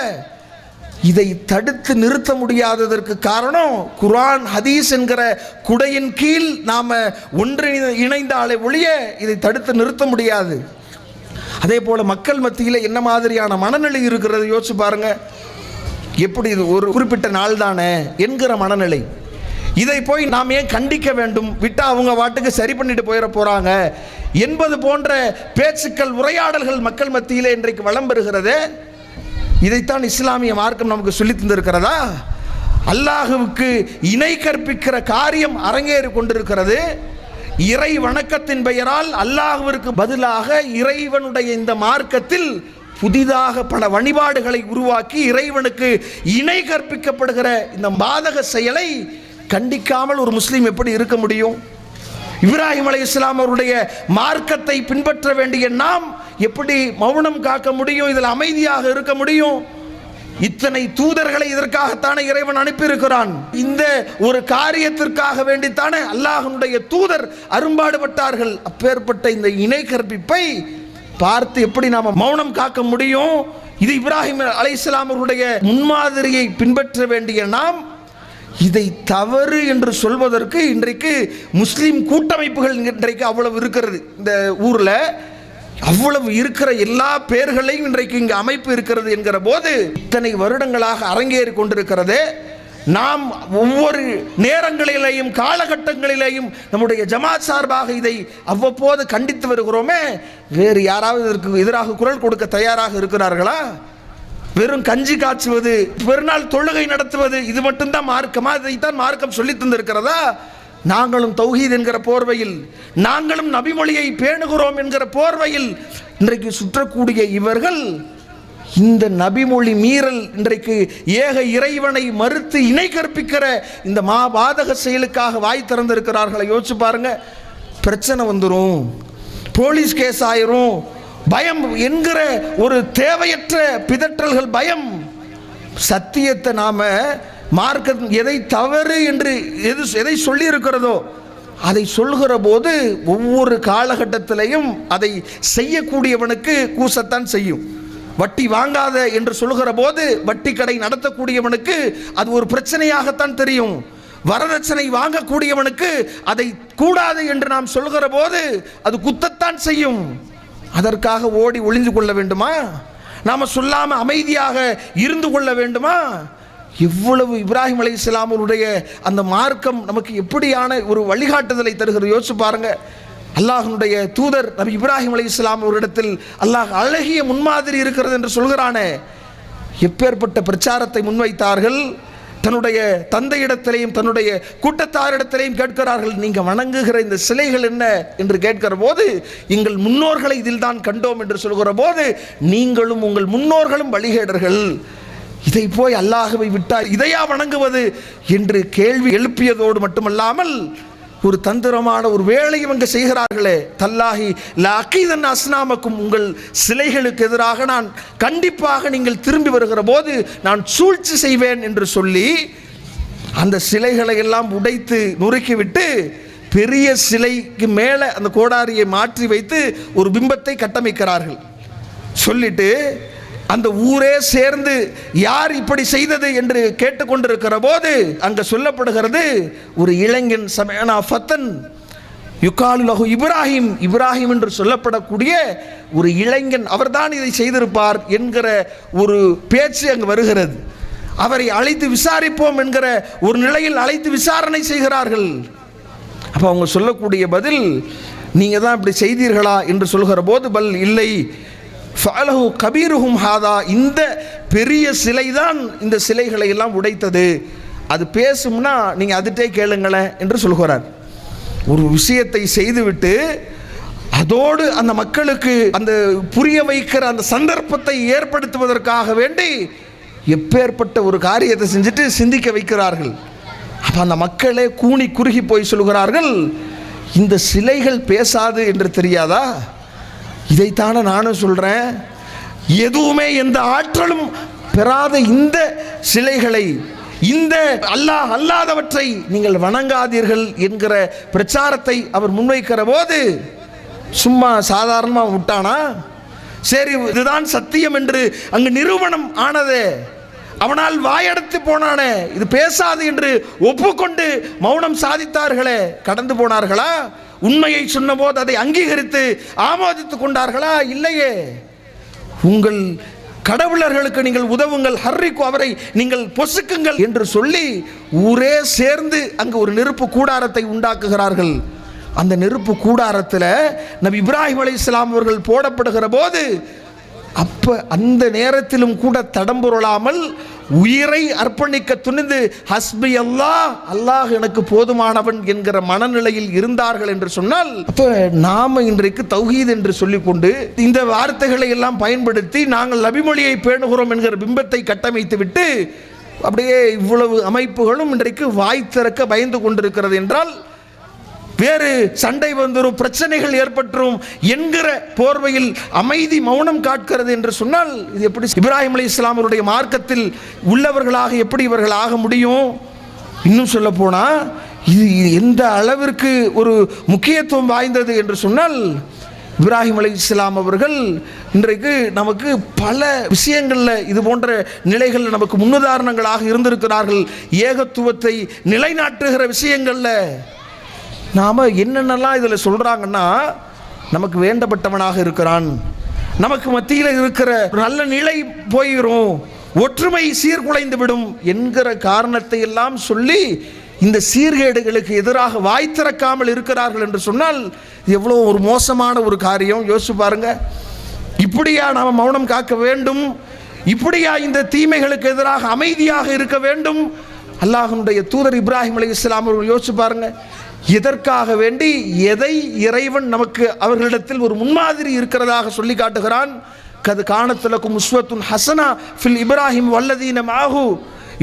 இதை தடுத்து நிறுத்த முடியாததற்கு காரணம் குர்ஆன் ஹதீஸ் என்கிற குடையின் கீழ் நாம ஒன்று இணைந்தாலே ஒழிய இதை தடுத்து நிறுத்த முடியாது. அதே போல மக்கள் மத்தியில் என்ன மாதிரியான மனநிலை இருக்கிறது யோசிச்சு பாருங்க. எப்படி இது ஒரு குறிப்பிட்ட நாள் தானே என்கிற மனநிலை. இதை போய் நாம் ஏன் கண்டிக்க வேண்டும், விட்டா அவங்க வாட்டுக்கு சரி பண்ணிட்டு போயிட போறாங்க என்பது போன்ற பேச்சுக்கள் உரையாடல்கள் மக்கள் மத்தியிலே இன்றைக்கு வலம் பெறுகிறது. இதைத்தான் இஸ்லாமிய மார்க்கம் நமக்கு சொல்லி தந்திருக்கிறதா? அல்லாஹுவுக்கு இணை கற்பிக்கிற காரியம் அரங்கேறி கொண்டிருக்கிறது. இறை வணக்கத்தின் பெயரால் அல்லாஹுவிற்கு பதிலாக இறைவனுடைய இந்த மார்க்கத்தில் புதிதாக பல வழிபாடுகளை உருவாக்கி இறைவனுக்கு இணை கற்பிக்கப்படுகிற இந்த பாதக செயலை கண்டிக்காமல் ஒரு முஸ்லீம் எப்படி இருக்க முடியும்? இப்ராஹிம் அலைஹிஸ்ஸலாம் அவருடைய மார்க்கத்தை பின்பற்ற வேண்டிய நாம் எப்படி மௌனம் காக்க முடியும்? இதில் அமைதியாக இருக்க முடியும்? இத்தனை தூதர்களை இதற்காகத்தானே இறைவன் அனுப்பியிருக்கிறான். இந்த ஒரு காரியத்திற்காக வேண்டித்தானே அல்லாஹ்வுடைய தூதர் அரும்பாடுபட்டார்கள். அப்பேற்பட்ட இந்த இணை கற்பிப்பை பார்த்து எப்படி நாம மௌனம் காக்க முடியும்? இது இப்ராஹிம் அலைஹிஸ்ஸலாம் அவருடைய முன்மாதிரியை பின்பற்ற வேண்டிய நாம் இதை தவறு என்று சொல்வதற்கு இன்றைக்கு முஸ்லிம் கூட்டமைப்புகள் இன்றைக்கு அவ்வளவு இருக்கிறது. இந்த ஊரில் அவ்வளவு இருக்கிற எல்லா பேர்களையும் இன்றைக்கு இங்கு அமைப்பு இருக்கிறது என்கிற போது இத்தனை வருடங்களாக அரங்கேறி கொண்டிருக்கிறது. நாம் ஒவ்வொரு நேரங்களிலேயும் காலகட்டங்களிலேயும் நம்முடைய ஜமாத் சார்பாக இதை அவ்வப்போது கண்டித்து வருகிறோமே. வேறு யாராவது இதற்கு எதிராக குரல் கொடுக்க தயாராக இருக்கிறார்களா? வெறும் கஞ்சி காய்ச்சுவது, பெருநாள் தொழுகை நடத்துவது, இது மட்டும்தான் மார்க்கமா? இதைத்தான் மார்க்கம் சொல்லி தந்திருக்கிறதா? நாங்களும் தௌஹீத் என்கிற போர்வையில், நாங்களும் நபிமொழியை பேணுகிறோம் என்கிற போர்வையில் இன்றைக்கு சுற்றக்கூடிய இவர்கள் இந்த நபிமொழி மீறல், இன்றைக்கு ஏக இறைவனை மறுத்து இணை கற்பிக்கிற இந்த பாதக செயலுக்காக வாய் திறந்திருக்கிறார்களை யோசிச்சு பாருங்க. பிரச்சனை வந்துடும், போலீஸ் கேஸ் ஆயிரும், பயம் என்கிற ஒரு தேவையற்ற பிதற்றல்கள், பயம். சத்தியத்தை நாம மார்க்க எதை தவறு என்று எதை சொல்லி இருக்கிறதோ அதை சொல்கிற போது ஒவ்வொரு காலகட்டத்திலையும் அதை செய்யக்கூடியவனுக்கு கூசத்தான் செய்யும். வட்டி வாங்காத என்று சொல்லுகிற போது வட்டி கடை நடத்தக்கூடியவனுக்கு அது ஒரு பிரச்சனையாகத்தான் தெரியும். வரதட்சணை வாங்கக்கூடியவனுக்கு அதை கூடாது என்று நாம் சொல்கிற போது அது குத்தத்தான் செய்யும். அதற்காக ஓடி ஒளிந்து கொள்ள வேண்டுமா? நாம சொல்லாம அமைதியாக இருந்து கொள்ள வேண்டுமா? இவ்வளவு இப்ராஹிம் அலைஹிஸ்ஸலாம் அவருடைய அந்த மார்க்கம் நமக்கு எப்படியான ஒரு வழிகாட்டுதலை தருகிறது யோசிச்சு பாருங்க. அல்லாஹ்வுடைய தூதர் நபி இப்ராஹிம் அலைஹிஸ்ஸலாம் அவரிடத்தில் அல்லாஹ் அழகிய முன்மாதிரி இருக்கிறது என்று சொல்கிறானே, எப்பேற்பட்ட பிரச்சாரத்தை முன்வைத்தார்கள். தன்னுடைய தந்தையிடத்திலையும் தன்னுடைய கூட்டத்தாரிடத்திலையும் கேட்கிறார்கள், நீங்க வணங்குகிற இந்த சிலைகள் என்ன என்று கேட்கிற போது, எங்கள் முன்னோர்களை இதில் தான் கண்டோம் என்று சொல்கிற போது, நீங்களும் உங்கள் முன்னோர்களும் வழிகேடர்கள், இதை போய் அல்லாஹ்வை விட்டால் இதையா வணங்குவது என்று கேள்வி எழுப்பியதோடு மட்டுமல்லாமல் ஒரு தந்திரமான ஒரு வேலையும் அங்கு செய்கிறார்களே, தல்லாஹி லஅகீதன் அஸ்னாமக்கும், உங்கள் சிலைகளுக்கு எதிராக நான் கண்டிப்பாக நீங்கள் திரும்பி வருகிற போது நான் சூழ்ச்சி செய்வேன் என்று சொல்லி அந்த சிலைகளை எல்லாம் உடைத்து நொறுக்கிவிட்டு பெரிய சிலைக்கு மேலே அந்த கோடாரியை மாற்றி வைத்து ஒரு பிம்பத்தை கட்டமைக்கிறார்கள். சொல்லிட்டு அந்த ஊரே சேர்ந்து யார் இப்படி செய்தது என்று கேட்டுக்கொண்டிருக்கிற போது அங்க சொல்லப்படுகிறது, ஒரு இளைஞன் சமயனா ஃபத்தன் யுகாலு லஹு இப்ராஹிம், இப்ராஹிம் என்று சொல்லப்படக்கூடிய ஒரு இளைஞன் அவர்தான் இதை செய்திருப்பார் என்கிற ஒரு பேச்சு அங்கு வருகிறது. அவரை அழைத்து விசாரிப்போம் என்கிற ஒரு நிலையில் அழைத்து விசாரணை செய்கிறார்கள். அப்ப அவங்க சொல்லக்கூடிய பதில், நீங்க தான் இப்படி செய்தீர்களா என்று சொல்கிற போது, பல் இல்லை, ஃபஅலஹு கபீருஹும் ஹாதா, இந்த பெரிய சிலை தான் இந்த சிலைகளை எல்லாம் உடைத்தது, அது பேசும்னா நீங்க அதுட்டே கேளுங்களேன் என்று சொல்கிறார். ஒரு விஷயத்தை செய்துவிட்டு அதோடு அந்த மக்களுக்கு அந்த புரிய வைக்கிற அந்த சந்தர்ப்பத்தை ஏற்படுத்துவதற்காக வேண்டி எப்பேற்பட்ட ஒரு காரியத்தை செஞ்சுட்டு சிந்திக்க வைக்கிறார்கள். அப்ப அந்த மக்களே கூனி குறுகி போய் சொல்கிறார்கள், இந்த சிலைகள் பேசாது என்று தெரியாதா? இதைத்தான நானும் சொல்றேன், எதுவுமே எந்த ஆற்றலும் பெறாத இந்த சிலைகளை, இந்த அல்லாஹ் அல்லாதவற்றை நீங்கள் வணங்காதீர்கள் என்கிற பிரச்சாரத்தை அவர் முன்வைக்கிற போது சும்மா சாதாரணமாக விட்டானா? சரி, இதுதான் சத்தியம் என்று அங்கு நிரூபணம் ஆனதே, அவனால் வாயடைத்து போனானே, இது பேசாது என்று ஒப்புக்கொண்டு மௌனம் சாதித்தார்களே, கடந்து போனார்களா? உண்மையை சொன்னபோது அதை அங்கீகரித்து ஆமோதித்துக் கொண்டார்களா? இல்லையே. உங்கள் கடவுளர்களுக்கு நீங்கள் உதவுங்கள், ஹர்ரிக்கு, அவரை நீங்கள் பொசுக்குங்கள் என்று சொல்லி ஊரே சேர்ந்து அங்கு ஒரு நெருப்பு கூடாரத்தை உண்டாக்குகிறார்கள். அந்த நெருப்பு கூடாரத்தில் நபி இப்ராஹிம் அலைஹிஸ்ஸலாம் அவர்கள் போடப்படுகிற போது அப்ப அந்த நேரத்திலும் கூட தடம்புரளாமல் உயிரை அர்ப்பணிக்க துணிந்து ஹஸ்பி அல்லாஹ், அல்லாஹ் எனக்கு போதுமானவன் என்கிற மனநிலையில் இருந்தார்கள் என்று சொன்னால், அப்ப நாம இன்றைக்கு தௌஹீத் என்று சொல்லிக்கொண்டு இந்த வார்த்தைகளை எல்லாம் பயன்படுத்தி நாங்கள் நபிமொழியை பேணுகிறோம் என்கிற பிம்பத்தை கட்டமைத்து விட்டு அப்படியே இவ்வளவு அமைப்புகளும் இன்றைக்கு வாய் திறக்க பயந்து கொண்டிருக்கிறது என்றால், வேறு சண்டை வந்துரும், பிரச்சனைகள் ஏற்பட்டுரும் என்கிற போர்வையில் அமைதி மௌனம் காட்கிறது என்று சொன்னால், இது எப்படி இப்ராஹிம் அலைஹிஸ்ஸலாம் அவருடைய மார்க்கத்தில் உள்ளவர்களாக எப்படி இவர்கள் ஆக முடியும்? இன்னும் சொல்ல போனா இது எந்த அளவிற்கு ஒரு முக்கியத்துவம் வாய்ந்தது என்று சொன்னால், இப்ராஹிம் அலைஹிஸ்ஸலாம் அவர்கள் இன்றைக்கு நமக்கு பல விஷயங்களில் இது போன்ற நிலைகள் நமக்கு முன்னுதாரணங்களாக இருந்திருக்கிறார்கள். ஏகத்துவத்தை நிலைநாட்டுகிற விஷயங்களில் நாம் என்னென்னலாம் இதில் சொல்கிறாங்கன்னா, நமக்கு வேண்டப்பட்டவனாக இருக்கிறான், நமக்கு மத்தியில் இருக்கிற நல்ல நிலை போயிடும், ஒற்றுமை சீர்குலைந்து விடும் என்கிற காரணத்தை எல்லாம் சொல்லி இந்த சீர்கேடுகளுக்கு எதிராக வாய் திறக்காமல் இருக்கிறார்கள் என்று சொன்னால் எவ்வளோ ஒரு மோசமான ஒரு காரியம். யோசிச்சு பாருங்க. இப்படியா நாம் மௌனம் காக்க வேண்டும்? இப்படியா இந்த தீமைகளுக்கு எதிராக அமைதியாக இருக்க வேண்டும்? அல்லாஹ்வுடைய தூதர் இப்ராஹிம் அலைஹிஸ்ஸலாம் அவர்கள் யோசிச்சு பாருங்க, எதற்காக வேண்டி எதை இறைவன் நமக்கு அவர்களிடத்தில் ஒரு முன்மாதிரி இருக்கிறதாக சொல்லி காட்டுகிறான். கது கானத்துலக்கும் உஸ்வத்துன் ஹசனா ஃபில் இப்ராஹிம் வல்லதீன மாஹு,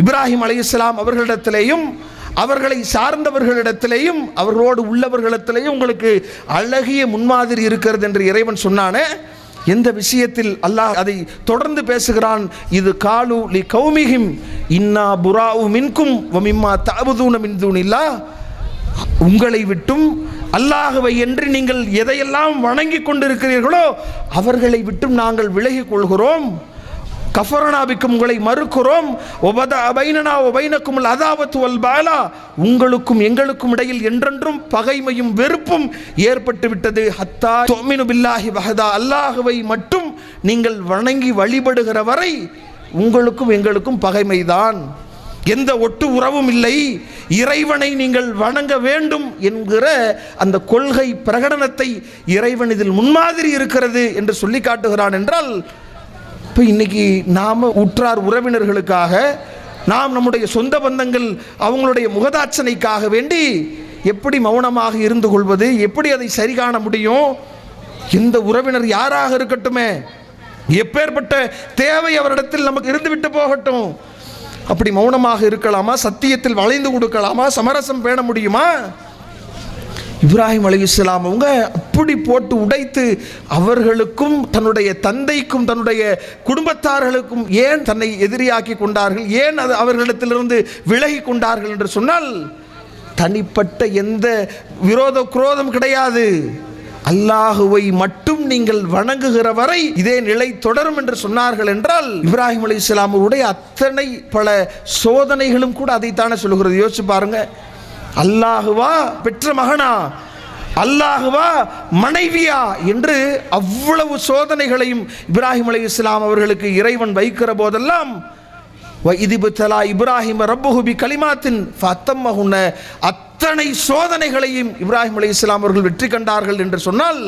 இப்ராஹிம் அலைஹிஸ்ஸலாம் அவர்களிடத்திலேயும் அவர்களை சார்ந்தவர்களிடத்திலேயும் அவர்களோடு உள்ளவர்களிடத்திலேயும் உங்களுக்கு அழகிய முன்மாதிரி இருக்கிறது என்று இறைவன் சொன்னானே. எந்த விஷயத்தில் அல்லாஹ் அதை தொடர்ந்து பேசுகிறான், இது காலு லி கௌமிஹிம் இன்னா புராஉ மின்கும் வ மிம்மா தஅபுதூன மின் தூனில்லாஹ், உங்களை விட்டும் அல்லாஹ்வை என்று நீங்கள் எதையெல்லாம் வணங்கி கொண்டிருக்கிறீர்களோ அவர்களை விட்டும் நாங்கள் விலகிக் கொள்கிறோம். கஃபரனாபிக்கும் உங்களை மறுக்கிறோம். ஒபதா பைனனா ஒபைனக்கும் அதாவத்து வல் பாலா, உங்களுக்கும் எங்களுக்கும் இடையில் என்றென்றும் பகைமையும் வெறுப்பும் ஏற்பட்டு விட்டது. ஹத்தா துமினு பில்லாஹி வஹதா, அல்லாஹ்வை மட்டும் நீங்கள் வணங்கி வழிபடுகிற வரை உங்களுக்கும் எங்களுக்கும் பகைமைதான், எந்த ஒட்டு உறவும் இல்லை. இறைவனை நீங்கள் வணங்க வேண்டும் என்கிற அந்த கொள்கை பிரகடனத்தை இறைவன் இதில் முன்மாதிரி இருக்கிறது என்று சொல்லி காட்டுகிறான். என்றால் இப்போ இன்னைக்கு நாம் உற்றார் உறவினர்களுக்காக, நாம் நம்முடைய சொந்த பந்தங்கள் அவங்களுடைய முகதாட்சணைக்காக வேண்டி எப்படி மௌனமாக இருந்து கொள்வது? எப்படி அதை சரி காண முடியும்? எந்த உறவினர் யாராக இருக்கட்டுமே, எப்பேற்பட்ட தேவை அவரிடத்தில் நமக்கு இருந்துவிட்டு போகட்டும், அப்படி மௌனமாக இருக்கலாமா? சத்தியத்தில் வளைந்து கொடுக்கலாமா? சமரசம் பேண முடியுமா? இப்ராஹிம் அலைஹிஸ்ஸலாம் அவங்க அப்படி போட்டு உடைத்து அவர்களுக்கும் தன்னுடைய தந்தைக்கும் தன்னுடைய குடும்பத்தார்களுக்கும் ஏன் தன்னை எதிரியாக்கி கொண்டார்கள், ஏன் அது அவர்களிடத்திலிருந்து விலகி கொண்டார்கள் என்று சொன்னால் தனிப்பட்ட எந்த விரோத குரோதம் கிடையாது. அல்லாஹுவை மட்டும் நீங்கள் வணங்குகிற வரை இதே நிலை தொடரும் என்று சொன்னார்கள். என்றால் இப்ராஹிம் அலைஹிஸ்ஸலாம் அவருடைய அத்தனை பல சோதனைகளும் கூட அதைத்தானே சொல்லுகிறது. யோசிச்சு பாருங்க, அல்லாஹுவா பெற்ற மகனா, அல்லாஹுவா மனைவியா என்று அவ்வளவு சோதனைகளையும் இப்ராஹிம் அலைஹிஸ்ஸலாம் அவர்களுக்கு இறைவன் வைக்கிற போதெல்லாம் வஇதிபுத்தலா இப்ராஹிம ரப்புஹு பி கலிமாத்தின் ஃபஅத்தம்மஹுன்ன, அத்தனை சோதனைகளையும் இப்ராஹிம் அலைஹிஸ்ஸலாம் அவர்கள் வெற்றி கண்டார்கள் என்று சொன்னால்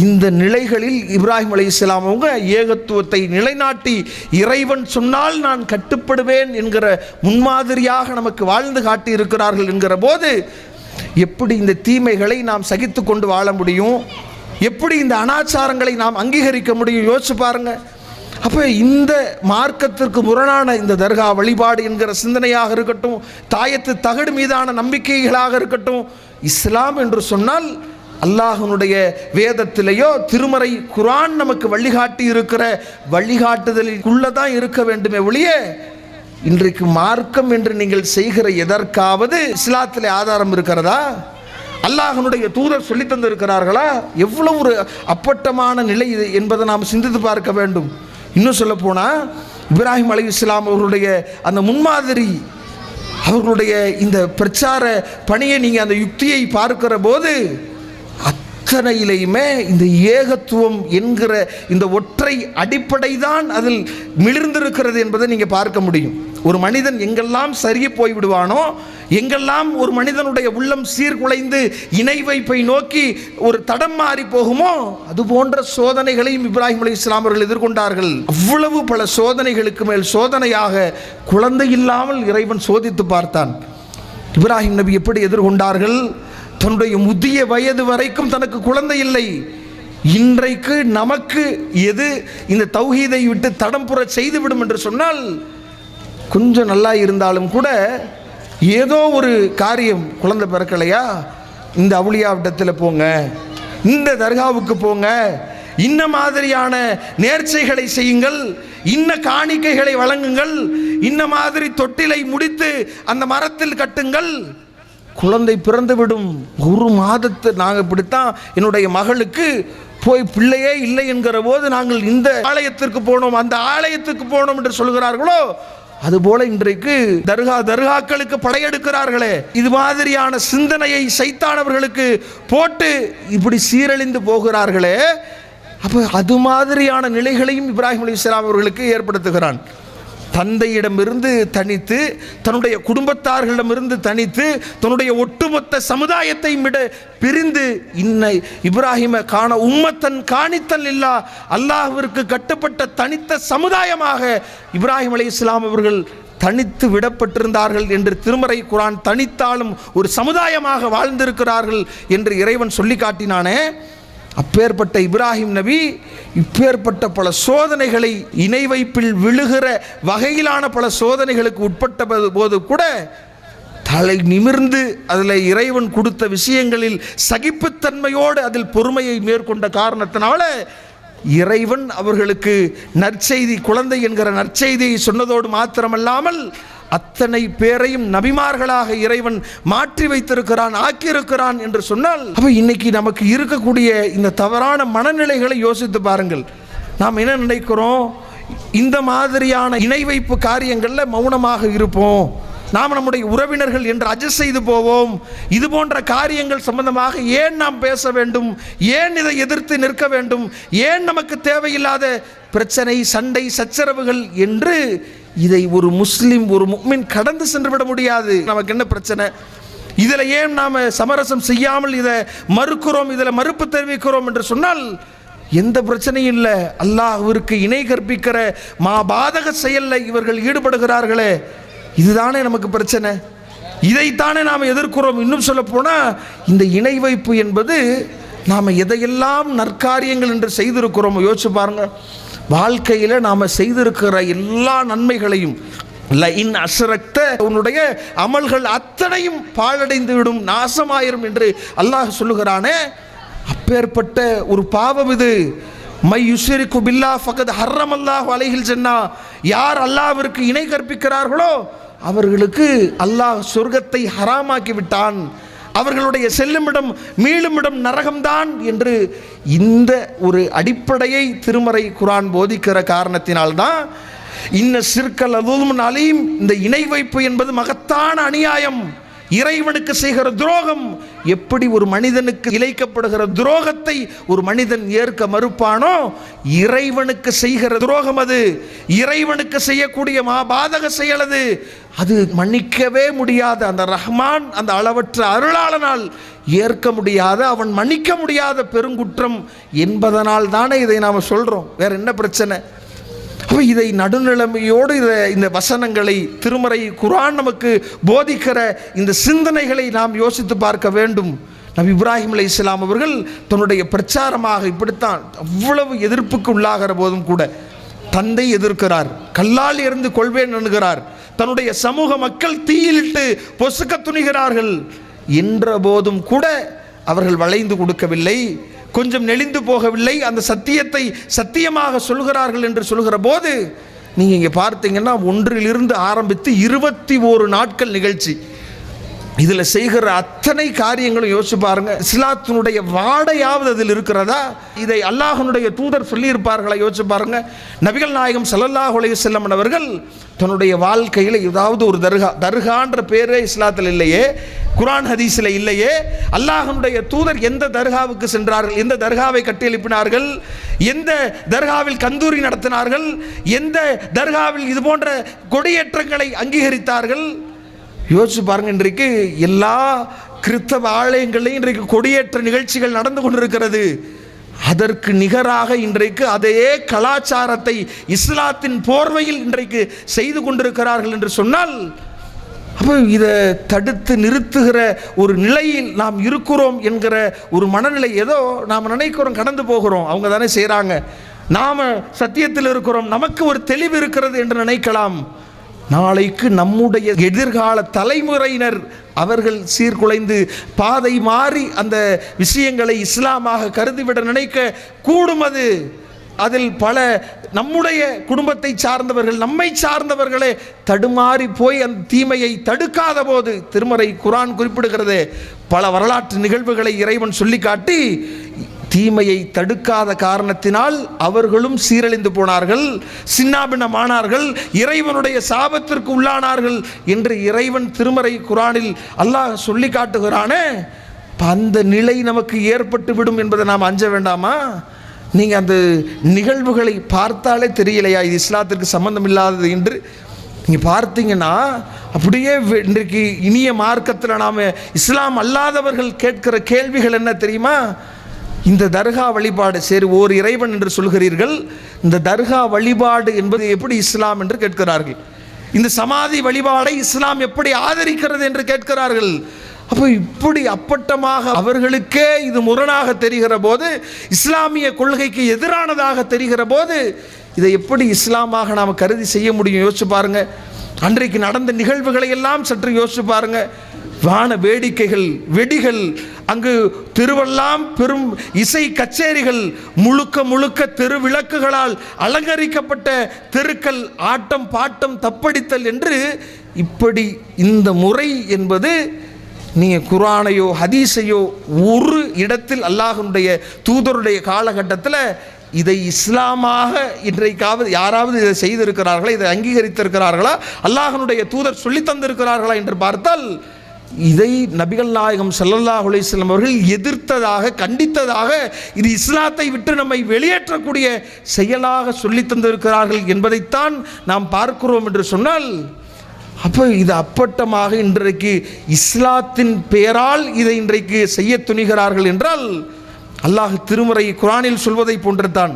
இந்த நிலைகளில் இப்ராஹிம் அலைஹிஸ்ஸலாம் அவங்க ஏகத்துவத்தை நிலைநாட்டி இறைவன் சொன்னால் நான் கட்டுப்படுவேன் என்கிற முன்மாதிரியாக நமக்கு வாழ்ந்து காட்டி இருக்கிறார்கள் என்கிற போது எப்படி இந்த தீமைகளை நாம் சகித்து கொண்டு வாழ முடியும்? எப்படி இந்த அனாச்சாரங்களை நாம் அங்கீகரிக்க முடியும்? யோசிச்சு பாருங்க. அப்போ இந்த மார்க்கத்திற்கு முரணான இந்த தர்கா வழிபாடு என்கிற சிந்தனையாக இருக்கட்டும், தாயத்து தகடு மீதான நம்பிக்கைகளாக இருக்கட்டும், இஸ்லாம் என்று சொன்னால் அல்லாஹ்வுடைய வேதத்திலேயோ திருமறை குர்ஆன் நமக்கு வழிகாட்டி இருக்கிற வழிகாட்டுதலுக்குள்ளதான் இருக்க வேண்டுமே ஒழிய இன்றைக்கு மார்க்கம் என்று நீங்கள் செய்கிற எதற்காவது இஸ்லாத்திலே ஆதாரம் இருக்கிறதா? அல்லாஹ்வுடைய தூதர் சொல்லி தந்திருக்கிறார்களா? எவ்வளவு ஒரு அப்பட்டமான நிலை இது என்பதை நாம் சிந்தித்து பார்க்க வேண்டும். இன்னும் சொல்ல போனால் இப்ராஹிம் அலைஹிஸ்ஸலாம் அவர்களுடைய அந்த முன்மாதிரி, அவர்களுடைய இந்த பிரச்சார பணியை நீங்கள் அந்த யுக்தியை பார்க்கிற போது அத்தனையிலையுமே இந்த ஏகத்துவம் என்கிற இந்த ஒற்றை அடிப்படை தான் அதில் மிளிர்ந்திருக்கிறது என்பதை நீங்கள் பார்க்க முடியும். ஒரு மனிதன் எங்கெல்லாம் சரிய போய்விடுவானோ, எங்கெல்லாம் ஒரு மனிதனுடைய உள்ளம் சீர்குலைந்து இணை வைப்பை நோக்கி ஒரு தடம் மாறி போகுமோ அது போன்ற சோதனைகளையும் இப்ராஹிம் அலைஹிஸ்ஸலாம் அவர்கள் எதிர்கொண்டார்கள். அவ்வளவு பல சோதனைகளுக்கு மேல் சோதனையாக குழந்தை இல்லாமல் இறைவன் சோதித்து பார்த்தான். இப்ராஹிம் நபி எப்படி எதிர்கொண்டார்கள்? தன்னுடைய முதிய வயது வரைக்கும் தனக்கு குழந்தை இல்லை. இன்றைக்கு நமக்கு எது இந்த தௌஹீதை விட்டு தடம்புற செய்துவிடும் என்று சொன்னால், கொஞ்சம் நல்லா இருந்தாலும் கூட ஏதோ ஒரு காரியம், குழந்தை பிறக்கலையா, இந்த அவுலியாவிடத்தில் போங்க, இந்த தர்காவுக்கு போங்க, இன்ன மாதிரியான நேர்ச்சைகளை செய்யுங்கள், இன்ன காணிக்கைகளை வழங்குங்கள், இன்ன மாதிரி தொட்டிலை முடித்து அந்த மரத்தில் கட்டுங்கள், குழந்தை பிறந்துவிடும். ஒரு மாதத்தை நாங்கள் இப்படித்தான் என்னுடைய மகளுக்கு போய் பிள்ளையே இல்லை என்கிற போது நாங்கள் இந்த ஆலயத்திற்கு போனோம், அந்த ஆலயத்துக்கு போனோம் என்று சொல்கிறார்களோ அதுபோல இன்றைக்கு தர்காக்களுக்கு படையெடுக்கிறார்களே, இது மாதிரியான சிந்தனையை சைத்தானவர்களுக்கு போட்டு இப்படி சீரழிந்து போகிறார்களே. அப்போ அது மாதிரியான நிலைகளையும் இப்ராஹிம் அலைஹிஸ்ஸலாம் அவர்களுக்கு ஏற்படுத்துகிறான். தந்தையிடமிருந்து தனித்து, தன்னுடைய குடும்பத்தார்களிடமிருந்து தனித்து, தன்னுடைய ஒட்டுமொத்த சமுதாயத்தை விட பிரிந்து இன்னை இப்ராஹிம காண உம்மத்தன் காணித்தல் இல்லா, அல்லாஹ்விற்கு கட்டுப்பட்ட தனித்த சமுதாயமாக இப்ராஹிம் அலைஹிஸ்ஸலாம் அவர்கள் தனித்து விடப்பட்டிருந்தார்கள் என்று திருமறை குர்ஆன் தனித்தாலும் ஒரு சமுதாயமாக வாழ்ந்திருக்கிறார்கள் என்று இறைவன் சொல்லி காட்டினானே. அப்பேற்பட்ட இப்ராஹிம் நபி இப்பேற்பட்ட பல சோதனைகளை, இணை வைப்பில் விழுகிற வகையிலான பல சோதனைகளுக்கு உட்பட்ட போது கூட தலை நிமிர்ந்து அதில் இறைவன் கொடுத்த விஷயங்களில் சகிப்புத்தன்மையோடு அதில் பொறுமையை மேற்கொண்ட காரணத்தினால இறைவன் அவர்களுக்கு நற்செய்தி, குழந்தை என்கிற நற்செய்தியை சொன்னதோடு மாத்திரமல்லாமல் அத்தனை பேரையும் நபிமார்களாக இறைவன் மாற்றி வைத்திருக்கிறான், ஆக்கியிருக்கிறான் என்று சொன்னால், அப்ப இன்னைக்கு நமக்கு இருக்கக்கூடிய இந்த தவறான மனநிலைகளை யோசித்து பாருங்கள். நாம் என்ன நினைக்கிறோம்? இந்த மாதிரியான இணை வைப்பு காரியங்களில் மௌனமாக இருப்போம், நாம் நம்முடைய உறவினர்கள் என்று அட்ஜஸ்ட் செய்து போவோம். இது போன்ற காரியங்கள் சம்பந்தமாக ஏன் நாம் பேச வேண்டும்? ஏன் இதை எதிர்த்து நிற்க வேண்டும்? ஏன் நமக்கு தேவையில்லாத பிரச்சனை, சண்டை, சச்சரவுகள் என்று இதை ஒரு முஸ்லிம், ஒரு முஃமின் கடந்து சென்று விட முடியாது. நமக்கு என்ன பிரச்சனை? இதில் ஏன் நாம் சமரசம் செய்யாமல் இதை மறுக்கிறோம், இதில் மறுப்பு தெரிவிக்கிறோம் என்று சொன்னால் எந்த பிரச்சனையும் இல்லை. அல்லாஹ்விற்கு இணை கற்பிக்கிற பாதக செயலில் இவர்கள் ஈடுபடுகிறார்களே, இதுதானே நமக்கு பிரச்சனை. இதைத்தானே நாம் எதிர்க்கிறோம். இன்னும் சொல்ல போனால் இந்த இணை வைப்பு என்பது நாம் எதையெல்லாம் நற்காரியங்கள் என்று செய்திருக்கிறோம் யோசிச்சு பாருங்க. வாழ்க்கையில் நாம் செய்திருக்கிற எல்லா நன்மைகளையும் இன் அஷ்ரக்த, உன்னுடைய அமல்கள் அத்தனையும் பாழடைந்து விடும், நாசமாயிரும் என்று அல்லாஹ் சொல்லுகிறானே. அப்பேற்பட்ட ஒரு பாவம் இது. மை யுஷ்ரிகு பில்லாஹ் ஃபகத் ஹர்ரமல்லாஹு அலைஹில் ஜன்னா, யார் அல்லாஹ்விற்கு இணை கற்பிக்கிறார்களோ அவர்களுக்கு அல்லாஹ் சொர்க்கத்தை ஹராமாக்கி விட்டான், அவர்களுடைய செல்லுமிடம் மீளுமிடம் நரகம்தான் என்று இந்த ஒரு அடிப்படையை திருமறை குர்ஆன் போதிக்கிற காரணத்தினால்தான் இன்ன ஷிர்கல் அலீம் அலீம், இந்த இணை வைப்பு என்பது மகத்தான அநியாயம், இறைவனுக்கு செய்கிற துரோகம். எப்படி ஒரு மனிதனுக்கு இழைக்கப்படுகிற துரோகத்தை ஒரு மனிதன் ஏற்க மறுப்பானோ, இறைவனுக்கு செய்கிற துரோகம் அது, இறைவனுக்கு செய்யக்கூடிய பாதக செயல் அது, அது மன்னிக்கவே முடியாத, அந்த ரஹ்மான் அந்த அளவற்ற அருளாளனால் ஏற்க முடியாத, அவன் மன்னிக்க முடியாத பெருங்குற்றம் என்பதனால் தானே இதை நாம் சொல்கிறோம். வேற என்ன பிரச்சனை? அப்போ இதை நடுநிலைமையோடு இந்த வசனங்களை, திருமறை குர்ஆன் நமக்கு போதிக்கிற இந்த சிந்தனைகளை நாம் யோசித்து பார்க்க வேண்டும். நபி இப்ராஹிம் அலைஹிஸ்ஸலாம் அவர்கள் தன்னுடைய பிரச்சாரமாக இப்படித்தான் அவ்வளவு எதிர்ப்புக்கு உள்ளாகிற போதும் கூட தந்தை எதிர்க்கிறார், கல்லால் எறிந்து கொள்வேன் என்கிறார், தன்னுடைய சமூக மக்கள் தீயிலிட்டு பொசுக்க துணிகிறார்கள் என்ற போதும் கூட அவர்கள் வளைந்து கொடுக்கவில்லை, கொஞ்சம் நெளிந்து போகவில்லை, அந்த சத்தியத்தை சத்தியமாக சொல்கிறார்கள் என்று சொல்கிற போது நீங்கள் இங்கே பார்த்தீங்கன்னா 1 ஆரம்பித்து 21 நாட்கள் நிகழ்ச்சி, இதில் செய்கிற அத்தனை காரியங்களும் யோசிச்சு பாருங்க. இஸ்லாத்தினுடைய வாடையாவது அதில் இருக்கிறதா? இதை அல்லாஹ்வுடைய தூதர் சொல்லியிருப்பார்களா? யோசிச்சு பாருங்க. நபிகள் நாயகம் ஸல்லல்லாஹு அலைஹி வஸல்லம் அவர்கள் தன்னுடைய வாழ்க்கையில் ஏதாவது ஒரு தர்கான்ற பேரே இஸ்லாத்தில் இல்லையே, குர்ஆன் ஹதீஸில் இல்லையே. அல்லாஹ்வுடைய தூதர் எந்த தர்காவுக்கு சென்றார்கள்? எந்த தர்காவை கட்டியெழுப்பினார்கள்? எந்த தர்காவில் கந்தூரி நடத்தினார்கள்? எந்த தர்காவில் இது போன்ற கொடியேற்றங்களை அங்கீகரித்தார்கள்? யோசிச்சு பாருங்க. இன்றைக்கு எல்லா கிறிஸ்தவ ஆலயங்களையும் இன்றைக்கு கொடியேற்ற நிகழ்ச்சிகள் நடந்து கொண்டிருக்கிறது. அதற்கு நிகராக இன்றைக்கு அதே கலாச்சாரத்தை இஸ்லாத்தின் போர்வையில் இன்றைக்கு செய்து கொண்டிருக்கிறார்கள் என்று சொன்னால், அப்போ இதை தடுத்து நிறுத்துகிற ஒரு நிலையில் நாம் இருக்கிறோம் என்கிற ஒரு மனநிலை ஏதோ நாம் நினைக்கிறோம், கடந்து போகிறோம். அவங்க தானே செய்கிறாங்க, நாம் சத்தியத்தில் இருக்கிறோம், நமக்கு ஒரு தெளிவு இருக்கிறது என்று நினைக்கலாம். நாளைக்கு நம்முடைய எதிர்கால தலைமுறையினர் அவர்கள் சீர்குலைந்து பாதை மாறி அந்த விஷயங்களை இஸ்லாமாக கருதிவிட நினைக்க கூடும். அதில் பல நம்முடைய குடும்பத்தை சார்ந்தவர்கள், நம்மை சார்ந்தவர்களே தடுமாறி போய் அந்த தீமையை தடுக்காத போது, திருமறை குர்ஆன் குறிப்பிடுகிறது, பல வரலாற்று நிகழ்வுகளை இறைவன் சொல்லி காட்டி தீமையை தடுக்காத காரணத்தினால் அவர்களும் சீரழிந்து போனார்கள், சின்னாபின்னமானார்கள், இறைவனுடைய சாபத்திற்கு உள்ளானார்கள் என்று இறைவன் திருமறை குர்ஆனில் அல்லாஹ் சொல்லி காட்டுகிறானே. அந்த நிலை நமக்கு ஏற்பட்டு விடும் என்பதை நாம் அஞ்ச வேண்டாமா? நீங்கள் அந்த நிகழ்வுகளை பார்த்தாலே தெரியலையா இது இஸ்லாத்திற்கு சம்பந்தம் இல்லாதது என்று? நீங்கள் பார்த்தீங்கன்னா அப்படியே இன்றைக்கு இனிய மார்க்கத்தில் நாம் இஸ்லாம் அல்லாதவர்கள் கேட்கிற கேள்விகள் என்ன தெரியுமா? இந்த தர்கா வழிபாடு, சரி ஓர் இறைவன் என்று சொல்கிறீர்கள், இந்த தர்கா வழிபாடு என்பது எப்படி இஸ்லாம் என்று கேட்கிறார்கள். இந்த சமாதி வழிபாடை இஸ்லாம் எப்படி ஆதரிக்கிறது என்று கேட்கிறார்கள். அப்போ இப்படி அப்பட்டமாக அவர்களுக்கே இது முரணாக தெரிகிற போது, இஸ்லாமிய கொள்கைக்கு எதிரானதாக தெரிகிற போது, இதை எப்படி இஸ்லாமாக நாம் கருதி செய்ய முடியும்? யோசிச்சு பாருங்க. அன்றைக்கு நடந்த நிகழ்வுகளை எல்லாம் சற்று யோசிச்சு பாருங்க. வான வேடிக்கைகள், வெடிகள், அங்கு தெருவெல்லாம் பெரும் இசை கச்சேரிகள், முழுக்க முழுக்க தெரு விளக்குகளால் அலங்கரிக்கப்பட்ட தெருக்கள், ஆட்டம் பாட்டம் தப்படித்தல் என்று இப்படி இந்த முறை என்பது நீங்கள் குர்ஆனையோ ஹதீஸையோ ஒரு இடத்தில் அல்லாஹ்வுடைய தூதருடைய காலகட்டத்தில் இதை இஸ்லாமாக இன்றைக்காவது யாராவது இதை செய்திருக்கிறார்களா, இதை அங்கீகரித்திருக்கிறார்களா, அல்லாஹ்வுடைய தூதர் சொல்லி தந்திருக்கிறார்களா என்று பார்த்தால் இதை நபிகள் நாயகம் ஸல்லல்லாஹு அலைஹி வஸல்லம் அவர்கள் எதிர்த்ததாக, கண்டித்ததாக, இது இஸ்லாத்தை விட்டு நம்மை வெளியேற்றக்கூடிய செயலாக சொல்லி தந்திருக்கிறார்கள் என்பதைத்தான் நாம் பார்க்கிறோம் என்று சொன்னால், அப்போ இது அப்பட்டமாக இன்றைக்கு இஸ்லாத்தின் பெயரால் இதை இன்றைக்கு செய்ய துணிகிறார்கள் என்றால், அல்லாஹ் திருமறை குர்ஆனில் சொல்வதை போன்றுதான்,